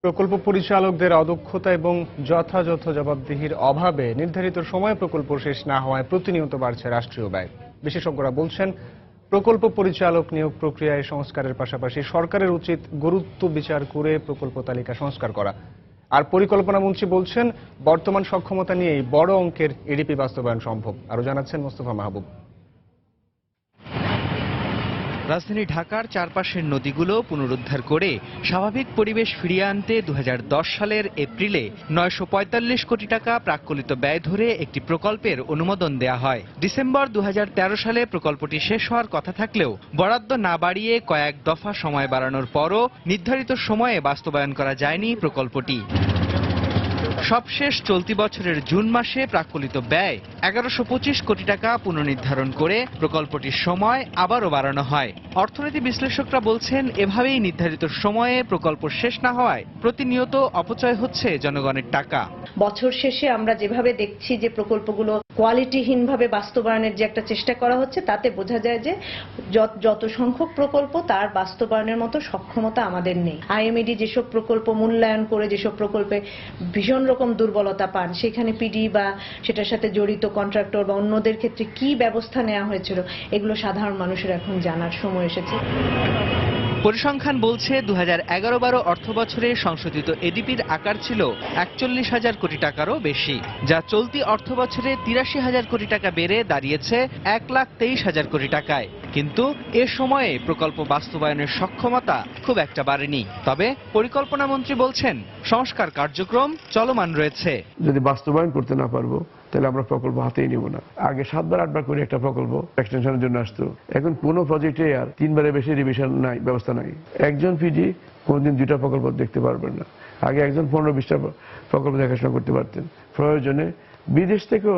প্রকল্প পরিচালকদের অদক্ষতা এবং যথাযথ জবাবদিহির অভাবে নির্ধারিত সময়ে প্রকল্প শেষ না হওয়ায় প্রতিনিয়ত বাড়ছে রাষ্ট্রীয় ব্যয়। বিশেষজ্ঞরা বলছেন, প্রকল্প পরিচালক নিয়োগ প্রক্রিয়ায় সংস্কারের পাশাপাশি সরকারের উচিত গুরুত্ব বিচার করে প্রকল্প তালিকা সংস্কার করা। আর পরিকল্পনা মন্ত্রী বলছেন, বর্তমান সক্ষমতা নিয়েই বড় অঙ্কের এডিপি বাস্তবায়ন সম্ভব। আরো জানাচ্ছেন মোস্তফা মাহবুব। রাজধানী ঢাকার চারপাশের নদীগুলো পুনরুদ্ধার করে স্বাভাবিক পরিবেশ ফিরিয়ে আনতে 2010 সালের এপ্রিলে 945 কোটি টাকা প্রাক্কলিত ব্যয় ধরে একটি প্রকল্পের অনুমোদন দেয়া হয়। ডিসেম্বর 2013 সালে প্রকল্পটি শেষ হওয়ার কথা থাকলেও বরাদ্দ না বাড়িয়ে কয়েক দফা সময় বাড়ানোর পরও নির্ধারিত সময়ে বাস্তবায়ন করা যায়নি প্রকল্পটি। সবশেষ চলতি বছরের জুন মাসে প্রাক্কলিত ব্যয় 1125 কোটি টাকা পুনর্নির্ধারণ করে প্রকল্পটির সময় আবারও বাড়ানো হয়। অর্থনীতি বিশ্লেষকরা বলছেন, এভাবেই নির্ধারিত সময়ে প্রকল্প শেষ না হওয়ায় প্রতিনিয়ত অপচয় হচ্ছে জনগণের টাকা। বছর শেষে আমরা যেভাবে দেখছি যে প্রকল্পগুলো কোয়ালিটিহীনভাবে বাস্তবায়নের যে একটা চেষ্টা করা হচ্ছে তাতে বোঝা যায় যে যত সংখ্যক প্রকল্প তার বাস্তবায়নের মতো সক্ষমতা আমাদের নেই। আইএমইডি যেসব প্রকল্প মূল্যায়ন করে যেসব প্রকল্পে ভীষণ রকম দুর্বলতা পান সেখানে পিডি বা সেটার সাথে জড়িত কন্ট্রাক্টর বা অন্যদের ক্ষেত্রে কি ব্যবস্থা নেওয়া হয়েছিল এগুলো সাধারণ মানুষের এখন জানার সময় এসেছে। পরিসংখ্যান বলছে 2011-12 অর্থ বছরে সংশোধিত এডিপির আকার ছিল 41,000 কোটি টাকারও বেশি, যা চলতি অর্থ বছরে 83,000 কোটি টাকা বেড়ে দাঁড়িয়েছে 1,23,000 কোটি টাকায়। কিন্তু এ সময়ে প্রকল্প বাস্তবায়নের সক্ষমতা খুব একটা বাড়েনি। তবে পরিকল্পনা মন্ত্রী বলছেন সংস্কার কার্যক্রম চলমান রয়েছে। যদি বাস্তবায়ন করতে না পারবো তাহলে আমরা প্রকল্প হাতেই নিব না। আগে 7বার 8বার করে একটা প্রকল্প এক্সটেনশনের জন্য আসতো, এখন কোনো প্রজেক্টে আর 3বারের বেশি রিভিশন নাই, ব্যবস্থা নাই। একজন পিডি কোনদিন 2টা প্রকল্প দেখতে পারবেন না। আগে একজন 15-20টা প্রকল্প দেখাশোনা করতে পারতেন। প্রয়োজনে বিদেশ থেকেও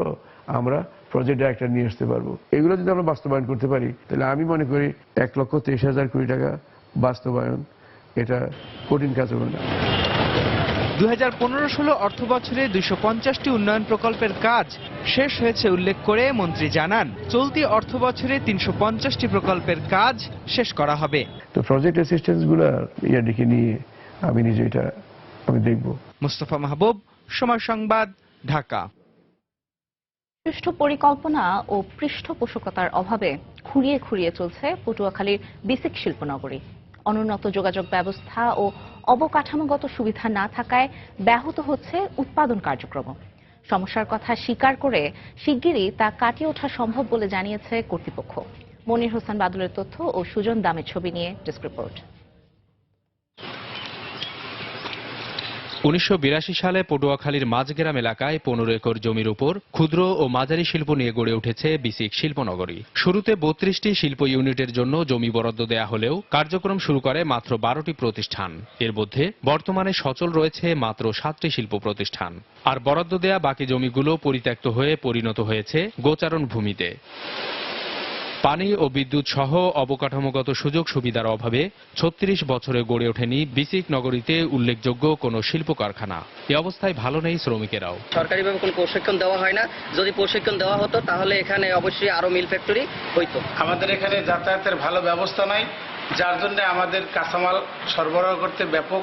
আমরা প্রজেক্ট ডাইরেক্টর নিয়ে আসতে পারবো। এগুলো যদি আমরা বাস্তবায়ন করতে পারি তাহলে আমি মনে করি 1,23,000 কোটি টাকা বাস্তবায়ন এটা কঠিন কাজ হবে না। 2015-16 অর্থ বছরে 250টি উন্নয়ন প্রকল্পের কাজ শেষ হয়েছে উল্লেখ করে মন্ত্রী জানান চলতি অর্থ বছরে 350টি প্রকল্পের কাজ শেষ করা হবে। তো প্রজেক্ট অ্যাসিস্ট্যান্স গুলো ইয়ারডিকে নিয়ে আমি নিজে এটা আমি দেখব। মুস্তফা মাহবুব, সময় সংবাদ, ঢাকা। সুষ্ঠু পরিকল্পনা ও পৃষ্ঠপোষকতার অভাবে খুঁড়িয়ে খুঁড়িয়ে চলছে পটুয়াখালীর বেসিক শিল্পনগরী। অনুন্নত যোগাযোগ ব্যবস্থা ও অবকাঠামোগত সুবিধা না থাকায় ব্যাহত হচ্ছে উৎপাদন কার্যক্রম। সমস্যার কথা স্বীকার করে শিগগিরই তা কাটিয়ে ওঠা সম্ভব বলে জানিয়েছে কর্তৃপক্ষ। মনির হোসেন বাদলের তথ্য ও সুজন দামের ছবি নিয়ে ডেস্ক রিপোর্ট। 1982 সালে পটুয়াখালীর মাঝগ্রাম এলাকায় 15 একর জমির উপর ক্ষুদ্র ও মাঝারি শিল্প নিয়ে গড়ে উঠেছে বিসিক শিল্পনগরী। শুরুতে 32টি শিল্প ইউনিটের জন্য জমি বরাদ্দ দেয়া হলেও কার্যক্রম শুরু করে মাত্র 12টি প্রতিষ্ঠান। এর মধ্যে বর্তমানে সচল রয়েছে মাত্র 7টি শিল্প প্রতিষ্ঠান। আর বরাদ্দ দেয়া বাকি জমিগুলো পরিত্যক্ত হয়ে পরিণত হয়েছে গোচারণ ভূমিতে। পানি ও বিদ্যুৎ সহ অবকাঠামোগত সুযোগ সুবিধার অভাবে 36 বছরে গড়ে ওঠেনি বিসিক নগরীতে উল্লেখযোগ্য কোনো শিল্প কারখানা। এ অবস্থায় ভালো নেই শ্রমিকেরাও। সরকারিভাবে কোনো প্রশিক্ষণ দেওয়া হয় না। যদি প্রশিক্ষণ দেওয়া হতো তাহলে এখানে অবশ্যই আরো মিল ফ্যাক্টরি হইতো। আমাদের এখানে যাতায়াতের ভালো ব্যবস্থা নাই, যার জন্য আমাদের কাঁচামাল সরবরাহ করতে ব্যাপক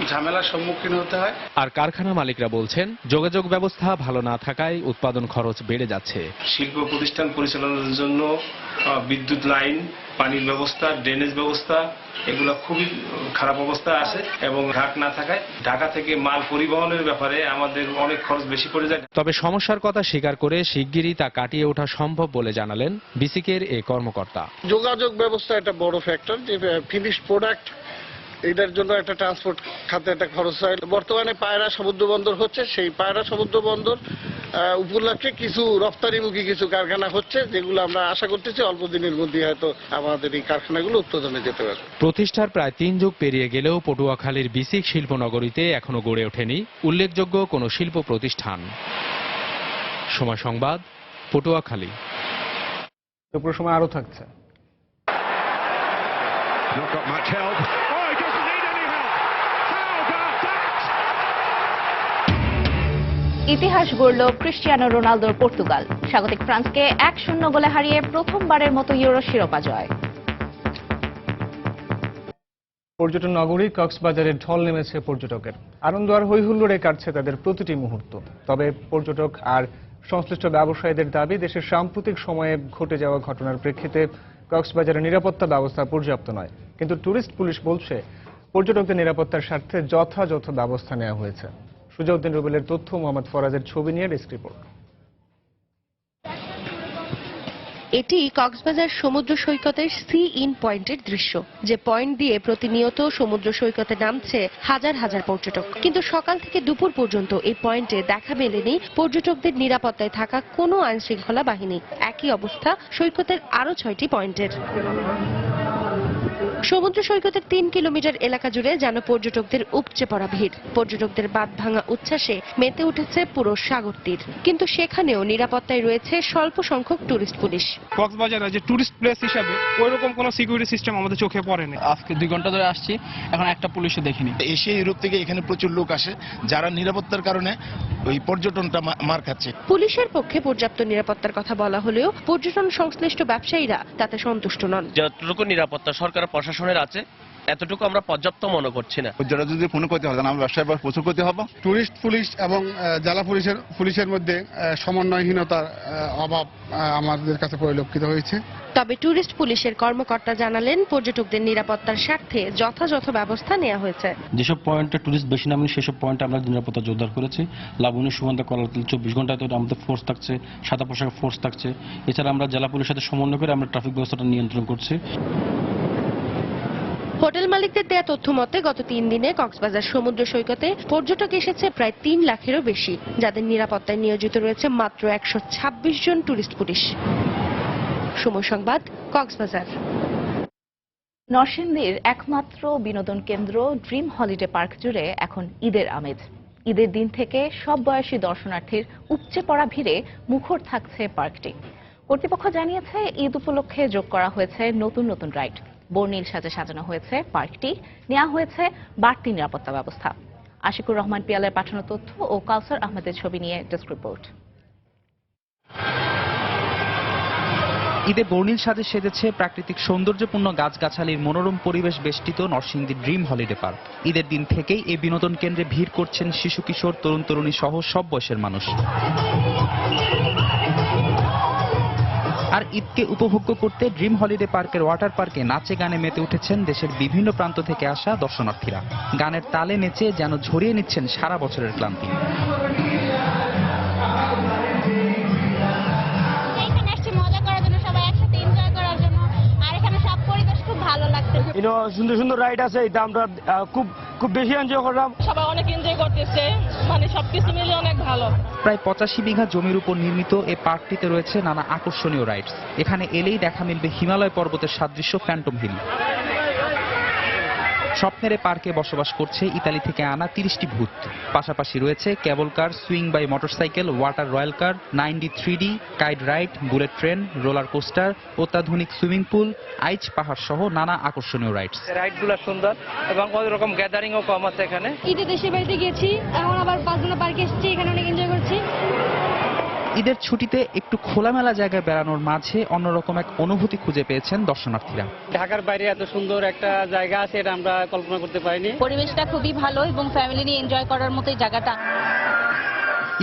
ঝামেলার সম্মুখীন হতে হয়। আর কারখানা মালিকরা বলছেন যোগাযোগ ব্যবস্থা ভালো না থাকায় উৎপাদন খরচ বেড়ে যাচ্ছে। শিল্প প্রতিষ্ঠান পরিচালনার জন্য বিদ্যুৎ লাইন, পানির ব্যবস্থা, ড্রেনেজ ব্যবস্থা এগুলো খুবই খারাপ অবস্থায় আছে এবং ঘাট না থাকায় ঢাকা থেকে মাল পরিবহনের ব্যাপারে আমাদের অনেক খরচ বেশি পড়ে যায়। তবে সমস্যার কথা স্বীকার করে শিগগিরই তা কাটিয়ে ওঠা সম্ভব বলে জানালেন বিসিকের এই কর্মকর্তা। যোগাযোগ ব্যবস্থা একটা বড় ফ্যাক্টর, যে ফিনিশড প্রোডাক্ট এটার জন্য একটা ট্রান্সপোর্ট খাতে একটা খরচ হয়। বর্তমানে পায়রা সমুদ্র বন্দর হচ্ছে, সেই পায়রা সমুদ্র বন্দর উপলক্ষে কিছু রপ্তানিমুখী কিছু কারখানা হচ্ছে, যেগুলো আমরা আশা করতেছি অল্প দিনের মধ্যে হয়তো আমাদের এই কারখানাগুলো উৎপাদনে যেতে পারবে। প্রতিষ্ঠার প্রায় 3 যুগ পেরিয়ে গেলেও পটুয়াখালীর বিসিক শিল্পনগরীতে এখনো গড়ে ওঠেনি উল্লেখযোগ্য কোনো শিল্প প্রতিষ্ঠান। সময় সংবাদ, পটুয়াখালী। দুপুর সময় আরো থাকছে। ইতিহাস গড়ল ক্রিস্টিয়ানো রোনালদোর পর্তুগাল। স্বাগতিক ফ্রান্সকে 1-0 গোলে হারিয়ে প্রথমবারের মতো ইউরো শিরোপা জয়। পর্যটন নগরী কক্সবাজারে ঢল নেমেছে পর্যটকের। আনন্দ আর হৈহুল্লোড়ে কাটছে তাদের প্রতিটি মুহূর্ত। তবে পর্যটক আর সংশ্লিষ্ট ব্যবসায়ীদের দাবি, দেশের সাম্প্রতিক সময়ে ঘটে যাওয়া ঘটনার প্রেক্ষিতে কক্সবাজারের নিরাপত্তা ব্যবস্থা পর্যাপ্ত নয়। কিন্তু ট্যুরিস্ট পুলিশ বলছে পর্যটকদের নিরাপত্তার স্বার্থে যথাযথ ব্যবস্থা নেওয়া হয়েছে। সুজাউদ্দিন রুবেলের তথ্য, মোহাম্মদ ফরাজের ছবি নিয়ে ডেস্ক রিপোর্ট। এটি কক্সবাজার সমুদ্র সৈকতের সি ইন পয়েন্টের দৃশ্য, যে পয়েন্ট দিয়ে প্রতিনিয়ত সমুদ্র সৈকতে নামছে হাজার হাজার পর্যটক। কিন্তু সকাল থেকে দুপুর পর্যন্ত এই পয়েন্টে দেখা মেলেনি পর্যটকদের নিরাপত্তায় থাকা কোনো আইন শৃঙ্খলা বাহিনী। একই অবস্থা সৈকতের আরো 6টি পয়েন্টের। সমুদ্র সৈকতের 3 কিলোমিটার এলাকা জুড়ে যেন পর্যটকদের উপচে পড়া ভিড়। পর্যটকদের বাঁধ ভাঙা উচ্ছ্বাসে মেতে উঠেছে পুরো সাগর তীর, কিন্তু সেখানেও নিরাপত্তায় রয়েছে স্বল্প সংখ্যক টুরিস্ট পুলিশ। কক্সবাজার যে টুরিস্ট প্লেস হিসাবে ওইরকম কোনো সিকিউরিটি সিস্টেম আমাদের চোখে পড়েনি। আজকে 2 ঘন্টা ধরে আসছি, এখন একটা পুলিশও দেখিনি। এশিয়া ইউরোপ থেকে এখানে প্রচুর লোক আসে, যারা নিরাপত্তার কারণে ওই পর্যটনটা মার খাচ্ছে। পুলিশের পক্ষে পর্যাপ্ত নিরাপত্তার কথা বলা হলেও পর্যটন সংশ্লিষ্ট ব্যবসায়ীরা তাতে সন্তুষ্ট নন। যতটুকু নিরাপত্তা সরকার প্রশাসনের আছে এতটুকু আমরা পর্যাপ্ত মনে করছি না। যারা যদি ফোন করতে হবে আমরা ব্যবসায় প্রচুর করতে হবে। টুরিস্ট পুলিশ এবং জেলা পুলিশের মধ্যে সমন্বয়হীনতার অভাব আমাদের কাছে পরিলক্ষিত হয়েছে। তবে টুরিস্ট পুলিশের কর্মকর্তা জানালেন, পর্যটকদের নিরাপত্তার স্বার্থে যথাযথ ব্যবস্থা নেওয়া হয়েছে। যেসব পয়েন্টে টুরিস্ট বেশি নামেনি সেসব পয়েন্টে আমরা নিরাপত্তা জোরদার করেছি। লাবণী সুগন্ধা কলাতল 24 ঘন্টায় তো আমাদের ফোর্স থাকছে, সাদা পোশাকের ফোর্স থাকছে। এছাড়া আমরা জেলা পুলিশের সাথে সমন্বয় করে আমরা ট্রাফিক ব্যবস্থাটা নিয়ন্ত্রণ করছি। হোটেল মালিকদের দেয়া তথ্য মতে গত 3 দিনে কক্সবাজার সমুদ্র সৈকতে পর্যটক এসেছে প্রায় 3 লাখেরও বেশি, যাদের নিরাপত্তায় নিয়োজিত রয়েছে মাত্র 126 জন টুরিস্ট পুলিশ। সময় সংবাদ, কক্সবাজার। নরসিংদীর একমাত্র বিনোদন কেন্দ্র ড্রিম হলিডে পার্ক জুড়ে এখন ঈদের আমেজ। ঈদের দিন থেকে সব বয়সী দর্শনার্থীর উপচে পড়া ভিড়ে মুখর থাকছে পার্কটি। কর্তৃপক্ষ জানিয়েছে, ঈদ উপলক্ষে যোগ করা হয়েছে নতুন নতুন রাইড, বর্ণিল সাজে সাজানো হয়েছে পার্কটি, নেওয়া হয়েছে বাড়তি নিরাপত্তা ব্যবস্থা। আশিকুর রহমান পিয়ালের পাঠানো তথ্য ও কাউসার আহমেদের ছবি নিয়ে ডেস্ক রিপোর্ট। ঈদে বর্ণিল সাজে সেজেছে প্রাকৃতিক সৌন্দর্যপূর্ণ গাছগাছালির মনোরম পরিবেশ বেষ্টিত নরসিংদী ড্রিম হলিডে পার্ক। ঈদের দিন থেকেই এই বিনোদন কেন্দ্রে ভিড় করছেন শিশু কিশোর, তরুণ তরুণী সহ সব বয়সের মানুষ। আর ঈদকে উপভোগ্য করতে ড্রিম হলিডে পার্কের ওয়াটার পার্কে নাচে গানে মেতে উঠেছেন দেশের বিভিন্ন প্রান্ত থেকে আসা দর্শনার্থীরা। গানের তালে নেচে যেন ঝরিয়ে নিচ্ছেন সারা বছরের ক্লান্তি। সুন্দর সুন্দর রাইড আছে, এটা আমরা খুব বেশি এনজয় করলাম। সবাই অনেক এনজয় করতেছে, মানে সবকিছু মিলে অনেক ভালো। প্রায় 85 বিঘা জমির উপর নির্মিত এই পার্কটিতে রয়েছে নানা আকর্ষণীয় রাইডস। এখানে এলেই দেখা মিলবে হিমালয় পর্বতের সাদৃশ্য ফ্যান্টম হিল। স্বপ্নের পার্কে বসবাস করছে ইতালি থেকে আনা 30টি ভূত। পাশাপাশি রয়েছে cable car, swing by motorcycle, water royal car, 9D 3D, kite ride, bullet train, roller coaster, অত্যাধুনিক সুইমিং পুল, আইচ পাহাড় সহ নানা আকর্ষণীয় রাইডস। রাইডগুলো সুন্দর এবং ওই রকম গ্যাদারিংও কম আছে এখানে। ঈদে দেশের বাড়িতে গিয়েছি, এখন আবার পাঁচগুলো পার্কে এসেছি, এখানে অনেক এনজয় করছি। ঈদের ছুটিতে একটু খোলামেলা জায়গায় বেড়ানোর মাঝে অন্যরকম এক অনুভূতি খুঁজে পেয়েছেন দর্শনার্থীরা। ঢাকার বাইরে এত সুন্দর একটা জায়গা আছে, এটা আমরা কল্পনা করতে পারিনি। পরিবেশটা খুবই ভালো এবং ফ্যামিলি নিয়ে এনজয় করার মতোই জায়গাটা।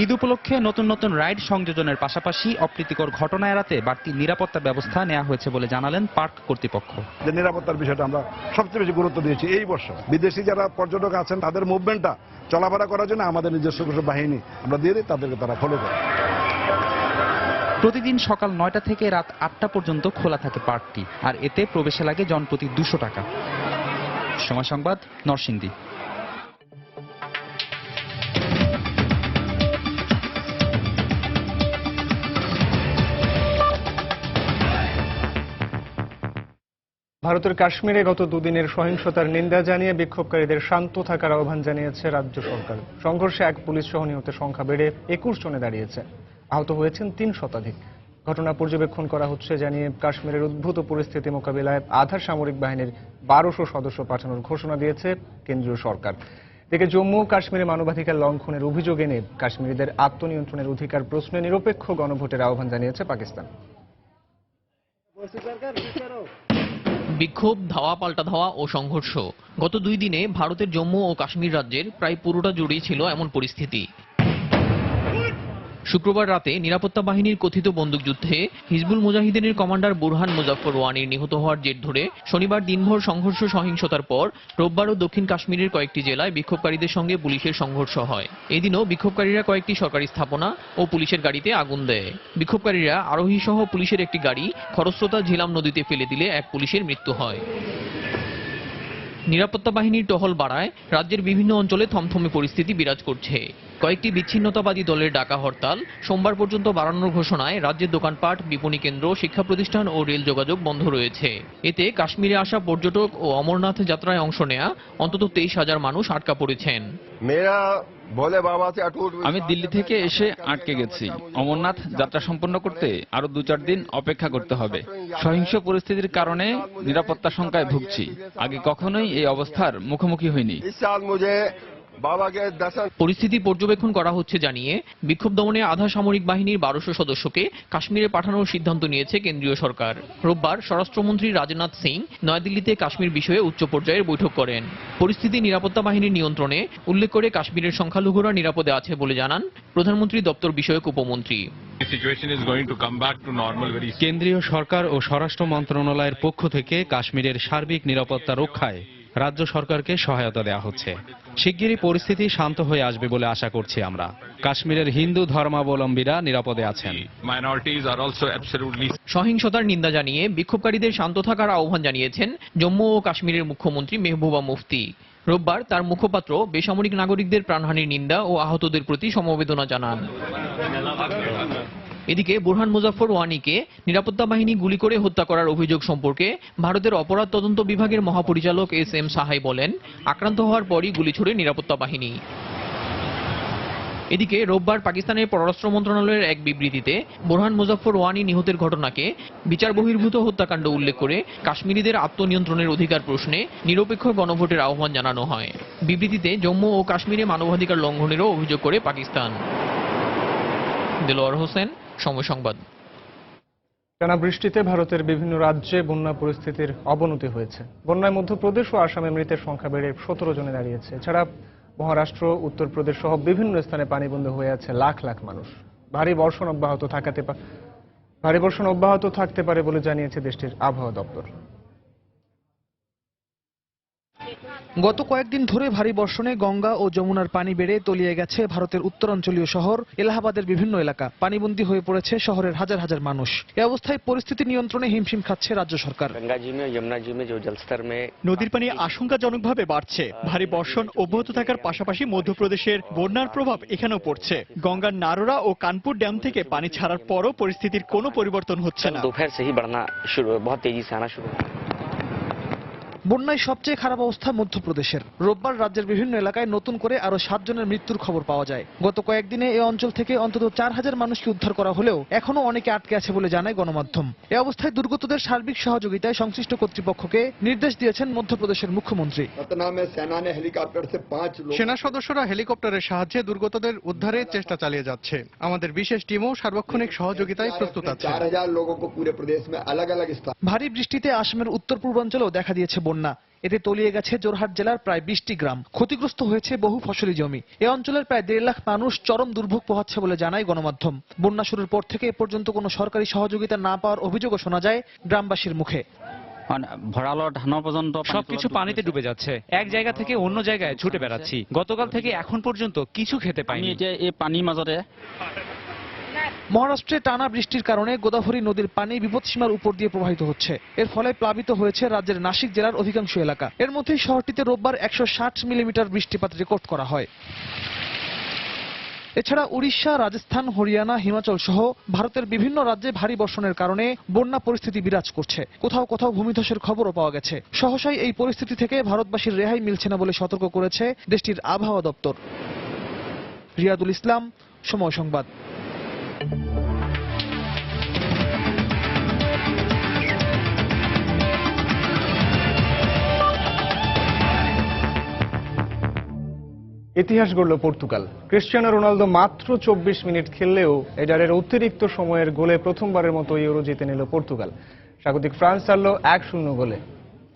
ঈদ উপলক্ষে নতুন নতুন রাইড সংযোজনের পাশাপাশি অপ্রীতিকর ঘটনা এড়াতে বাড়তি নিরাপত্তা ব্যবস্থা নেওয়া হয়েছে বলে জানালেন পার্ক কর্তৃপক্ষ। যে নিরাপত্তার বিষয়টা আমরা সবচেয়ে বেশি গুরুত্ব দিয়েছি এই বছর। বিদেশি যারা পর্যটক আছেন তাদের মুভমেন্টটা চলাফেরা করার জন্য আমাদের নিজস্ব কিছু বাহিনী আমরা দিয়ে দিই, তাদেরকে তারা ফলো করে। প্রতিদিন সকাল 9টা থেকে রাত 8টা পর্যন্ত খোলা থাকে পার্কটি, আর এতে প্রবেশে লাগে জনপ্রতি 200 টাকা। সময় সংবাদ, নরসিংদী। ভারতের কাশ্মীরে গত দুদিনের সহিংসতার নিন্দা জানিয়ে বিক্ষোভকারীদের শান্ত থাকার আহ্বান জানিয়েছে রাজ্য সরকার। সংঘর্ষে 1 পুলিশ সহ নিহতের সংখ্যা বেড়ে 21 জনে দাঁড়িয়েছে। আহত হয়েছেন 3 শতাধিক। ঘটনা পর্যবেক্ষণ করা হচ্ছে জানিয়ে কাশ্মীরের উদ্ভূত পরিস্থিতি মোকাবিলায় আধা সামরিক বাহিনীর 1200 সদস্য পাঠানোর ঘোষণা দিয়েছে কেন্দ্রীয় সরকার। এদিকে জম্মু ও কাশ্মীরে মানবাধিকার লঙ্ঘনের অভিযোগ এনে কাশ্মীরিদের আত্মনিয়ন্ত্রণের অধিকার প্রশ্নে নিরপেক্ষ গণভোটের আহ্বান জানিয়েছে পাকিস্তান। বিক্ষোভ, ধাওয়া পাল্টা ধাওয়া ও সংঘর্ষ। গত 2 দিনে ভারতের জম্মু ও কাশ্মীর রাজ্যের প্রায় পুরোটা জুড়েই ছিল এমন পরিস্থিতি। শুক্রবার রাতে নিরাপত্তা বাহিনীর কথিত বন্দুকযুদ্ধে হিজবুল মুজাহিদিনের কমান্ডার বুরহান মুজাফফর ওয়ানির নিহত হওয়ার জের ধরে শনিবার দিনভর সংঘর্ষ সহিংসতার পর রোববারও দক্ষিণ কাশ্মীরের কয়েকটি জেলায় বিক্ষোভকারীদের সঙ্গে পুলিশের সংঘর্ষ হয়। এদিনও বিক্ষোভকারীরা কয়েকটি সরকারি স্থাপনা ও পুলিশের গাড়িতে আগুন দেয়। বিক্ষোভকারীরা আরোহী সহ পুলিশের একটি গাড়ি খরস্রোতা ঝিলাম নদীতে ফেলে দিলে 1 পুলিশের মৃত্যু হয়। নিরাপত্তা বাহিনীর টহল বাড়ায় রাজ্যের বিভিন্ন অঞ্চলে থমথমে পরিস্থিতি বিরাজ করছে। কয়েকটি বিচ্ছিন্নতাবাদী দলের ডাকা হরতাল সোমবার পর্যন্ত বাড়ানোর ঘোষণায় রাজ্যের দোকানপাট, বিপণী কেন্দ্র, শিক্ষা প্রতিষ্ঠান ও রেল যোগাযোগ বন্ধ রয়েছে। এতে কাশ্মীরে আসা পর্যটক ও অমরনাথ যাত্রায় অংশ নেয়া অন্তত 23,000 মানুষ আটকা পড়েছেন। আমি দিল্লি থেকে এসে আটকে গেছি। অমরনাথ যাত্রা সম্পন্ন করতে আরো 2-4 দিন অপেক্ষা করতে হবে। সহিংস পরিস্থিতির কারণে নিরাপত্তা শঙ্কায় ভুগছি। আগে কখনোই এই অবস্থার মুখোমুখি হইনি। পরিস্থিতি পর্যবেক্ষণ করা হচ্ছে জানিয়ে বিক্ষোভ দমনে আধা সামরিক বাহিনীর 1200 সদস্যকে কাশ্মীরে পাঠানোর সিদ্ধান্ত নিয়েছে কেন্দ্রীয় সরকার। রোববার স্বরাষ্ট্রমন্ত্রী রাজনাথ সিং নয়াদিল্লিতে কাশ্মীর বিষয়ে উচ্চ পর্যায়ের বৈঠক করেন। পরিস্থিতি নিরাপত্তা বাহিনীর নিয়ন্ত্রণে উল্লেখ করে কাশ্মীরের সংখ্যালঘুরা নিরাপদে আছে বলে জানান প্রধানমন্ত্রী দপ্তর বিষয়ক উপমন্ত্রী। কেন্দ্রীয় সরকার ও স্বরাষ্ট্র মন্ত্রণালয়ের পক্ষ থেকে কাশ্মীরের সার্বিক নিরাপত্তা রক্ষায় রাজ্য সরকারকে সহায়তা দেওয়া হচ্ছে। শিগগিরই পরিস্থিতি শান্ত হয়ে আসবে বলে আশা করছি আমরা। কাশ্মীরের হিন্দু ধর্মাবলম্বীরা নিরাপদে আছেন। সহিংসতার নিন্দা জানিয়ে বিক্ষোভকারীদের শান্ত থাকার আহ্বান জানিয়েছেন জম্মু ও কাশ্মীরের মুখ্যমন্ত্রী মেহবুবা মুফতি। রোববার তার মুখপাত্র বেসামরিক নাগরিকদের প্রাণহানির নিন্দা ও আহতদের প্রতি সমবেদনা জানান। এদিকে বুরহান মুজাফফর ওয়ানিকে নিরাপত্তা বাহিনী গুলি করে হত্যা করার অভিযোগ সম্পর্কে ভারতের অপরাধ তদন্ত বিভাগের মহাপরিচালক এস.এম. সাহাই বলেন, আক্রান্ত হওয়ার পরই গুলি ছোড়ে নিরাপত্তা বাহিনী। এদিকে রোববার পাকিস্তানের পররাষ্ট্র মন্ত্রণালয়ের এক বিবৃতিতে বুরহান মুজাফফর ওয়ানি নিহতের ঘটনাকে বিচার বহির্ভূত হত্যাকাণ্ড উল্লেখ করে কাশ্মীরিদের আত্মনিয়ন্ত্রণের অধিকার প্রশ্নে নিরপেক্ষ গণভোটের আহ্বান জানানো হয়। বিবৃতিতে জম্মু ও কাশ্মীরে মানবাধিকার লঙ্ঘনেরও অভিযোগ করে পাকিস্তান। দেলোয়ার হোসেন, সময় সংবাদ। টানা বৃষ্টিতে ভারতের বিভিন্ন রাজ্যে বন্যা পরিস্থিতির অবনতি হয়েছে। বন্যায় মধ্যপ্রদেশ ও আসামে মৃতের সংখ্যা বেড়ে 17 জনে দাঁড়িয়েছে। এছাড়া মহারাষ্ট্র, উত্তরপ্রদেশ সহ বিভিন্ন স্থানে পানিবন্দী হয়ে আছে লাখ লাখ মানুষ। ভারী বর্ষণ অব্যাহত থাকতে পারে বলে জানিয়েছে দেশটির আবহাওয়া দপ্তর। গত কয়েকদিন ধরে ভারী বর্ষণে গঙ্গা ও যমুনার পানি বেড়ে তলিয়ে গেছে ভারতের উত্তরাঞ্চলীয় শহর এলাহাবাদের বিভিন্ন এলাকা। পানিবন্দী হয়ে পড়েছে শহরের হাজার হাজার মানুষ। এই অবস্থায় পরিস্থিতি নিয়ন্ত্রণে হিমশিম খাচ্ছে রাজ্য সরকার। নদীর পানি আশঙ্কাজনকভাবে বাড়ছে। ভারী বর্ষণ অব্যাহত থাকার পাশাপাশি মধ্যপ্রদেশের বন্যার প্রভাব এখানেও পড়ছে। গঙ্গার নারোরা ও কানপুর ড্যাম থেকে পানি ছাড়ার পরও পরিস্থিতির কোনো পরিবর্তন হচ্ছে না। বন্যায় সবচেয়ে খারাপ অবস্থা মধ্যপ্রদেশের। রোববার রাজ্যের বিভিন্ন এলাকায় নতুন করে আরো 7 জনের মৃত্যুর খবর পাওয়া যায়। গত কয়েকদিনে এই অঞ্চল থেকে অন্তত 4000 মানুষকে উদ্ধার করা হলেও এখনো অনেকে আটকে আছে বলে জানায় গণমাধ্যম। এই অবস্থায় দুর্গতদের সার্বিক সহযোগিতায় সংশ্লিষ্ট কর্তৃপক্ষকে নির্দেশ দিয়েছেন মধ্যপ্রদেশের মুখ্যমন্ত্রী। সেনা সদস্যরা হেলিকপ্টারের সাহায্যে দুর্গতদের উদ্ধারের চেষ্টা চালিয়ে যাচ্ছে। আমাদের বিশেষ টিমও সার্বক্ষণিক সহযোগিতায় প্রস্তুত আছে। ভারী বৃষ্টিতে আসামের উত্তর পূর্বাঞ্চলেও দেখা দিয়েছে বন্যা। এতে তলিয়ে গেছে জোরহাট জেলার প্রায় 20টি গ্রাম। ক্ষতিগ্রস্ত হয়েছে বহু ফসলি জমি। এ অঞ্চলের প্রায় 1.5 লাখ মানুষ চরম দুর্ভোগ পোহাচ্ছে বলে জানায় গণমাধ্যম। বন্যা শুরুর পর থেকে এ পর্যন্ত কোনো সরকারি সহযোগিতা না পাওয়ার অভিযোগও শোনা যায় গ্রামবাসীর মুখে। সবকিছু পানিতে ডুবে যাচ্ছে। এক জায়গা থেকে অন্য জায়গায় ছুটে বেড়াচ্ছি। গতকাল থেকে এখন পর্যন্ত কিছু খেতে পাইনি। পানির মাঝে মহারাষ্ট্রে টানা বৃষ্টির কারণে গোদাবরী নদীর পানি বিপদসীমার উপর দিয়ে প্রবাহিত হচ্ছে। এর ফলে প্লাবিত হয়েছে রাজ্যের নাসিক জেলার অধিকাংশ এলাকা। এর মধ্যেই শহরটিতে রোববার 160 মিলিমিটার বৃষ্টিপাত রেকর্ড করা হয়। এছাড়া উড়িষ্যা, রাজস্থান, হরিয়ানা, হিমাচল সহ ভারতের বিভিন্ন রাজ্যে ভারী বর্ষণের কারণে বন্যা পরিস্থিতি বিরাজ করছে। কোথাও কোথাও ভূমিধসের খবরও পাওয়া গেছে। সহসাই এই পরিস্থিতি থেকে ভারতবাসীর রেহাই মিলছে না বলে সতর্ক করেছে দেশটির আবহাওয়া দপ্তর। রিয়াদুল ইসলাম, সময় সংবাদ। ইতিহাস গড়ল পর্তুগাল। ক্রিশ্চিয়ানো রোনালদো মাত্র 24 মিনিট খেললেও এডারের অতিরিক্ত সময়ের গোলে প্রথমবারের মতো ইউরো জিতে নিল পর্তুগাল। স্বাগতিক ফ্রান্স হারল 1-0 গোলে।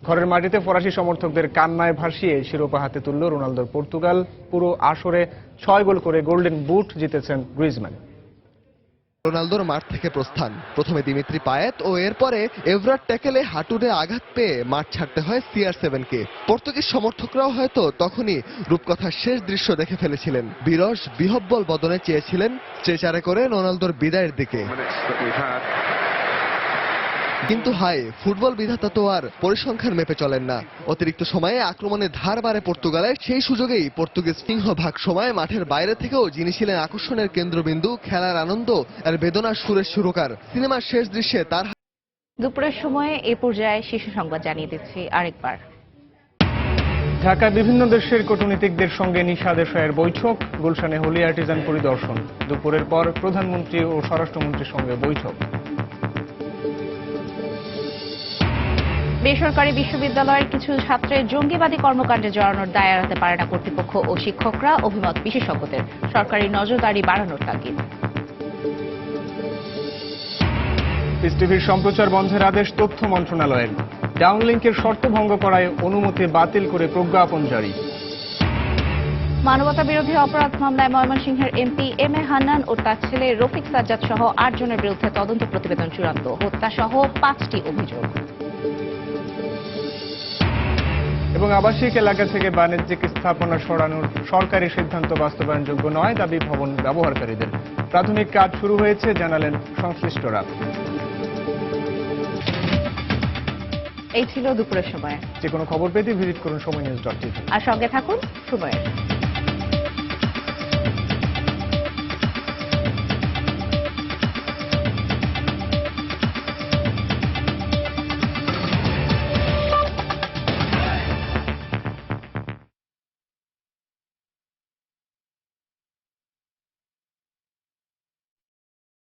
ঘরের মাটিতে ফরাসি সমর্থকদের কান্নায় ভাসিয়ে শিরোপা হাতে তুলল রোনালদোর পর্তুগাল। পুরো আসরে 6 গোল করে গোল্ডেন বুট জিতেছেন গ্রিজমান। রোনালদোর মাঠ থেকে প্রস্থান, প্রথমে দিমিত্রি পায়েত ও এরপরে এভরাট ট্যাকেলে হাঁটুরে আঘাত পেয়ে মাঠ ছাড়তে হয় CR7-কে। পর্তুগিজ সমর্থকরাও হয়তো তখনই রূপকথার শেষ দৃশ্য দেখে ফেলেছিলেন। বিরস বিহব্বল বদনে চেয়েছিলেন স্ট্রেচারে করে রোনালদোর বিদায়ের দিকে। কিন্তু হায়, ফুটবল বিধাতা তো আর পরিসংখ্যান মেপে চলেন না। অতিরিক্ত সময়ে আক্রমণে ধার বাড়ে পর্তুগালের, সেই সুযোগেই পর্তুগিজ সিংহভাগ সময় মাঠের বাইরে থেকেও যিনি ছিলেন আকর্ষণের কেন্দ্রবিন্দু, খেলার আনন্দ আর বেদনার সুরের সুরকার, সিনেমার শেষ দৃশ্যে তার দুপুরের সময়ে এ পর্যায়ে শীর্ষ সংবাদ জানিয়ে দিচ্ছি আরেকবার। ঢাকায় বিভিন্ন দেশের কূটনীতিকদের সঙ্গে নিশা দেশাইয়ের বৈঠক, গুলশানে হোলি আর্টিজান পরিদর্শন। দুপুরের পর প্রধানমন্ত্রী ও স্বরাষ্ট্রমন্ত্রীর সঙ্গে বৈঠক। বেসরকারি বিশ্ববিদ্যালয়ের কিছু ছাত্রের জঙ্গিবাদী কর্মকাণ্ডে জড়ানোর দায় এড়াতে পারে না কর্তৃপক্ষ ও শিক্ষকরা, অভিমত বিশেষজ্ঞদের। সরকারি নজরদারি বাড়ানোর তাগিদ। পিস টিভির সম্প্রচার বন্ধের আদেশ তথ্য মন্ত্রণালয়ের। ডাউনলিংকের শর্ত ভঙ্গ করায় অনুমতি বাতিল করে প্রজ্ঞাপন জারি। মানবতা বিরোধী অপরাধ মামলায় ময়মনসিংহের এমপি এম এ হান্নান ও তার ছেলে রফিক সাজ্জাদ সহ 8 জনের বিরুদ্ধে তদন্ত প্রতিবেদন চূড়ান্ত, হত্যা সহ 5টি অভিযোগ। এবং আবাসিক এলাকা থেকে বাণিজ্যিক স্থাপনা সরানোর সরকারি সিদ্ধান্ত বাস্তবায়নযোগ্য নয়, দাবি ভবন ব্যবহারকারীদের। প্রাথমিক কাজ শুরু হয়েছে, জানালেন সংশ্লিষ্টরা। এই ছিল দুপুরের সময়। যে কোনো খবর পেতে ভিজিট করুন সময়নিউজ.tv আর সঙ্গে থাকুন সময়ের।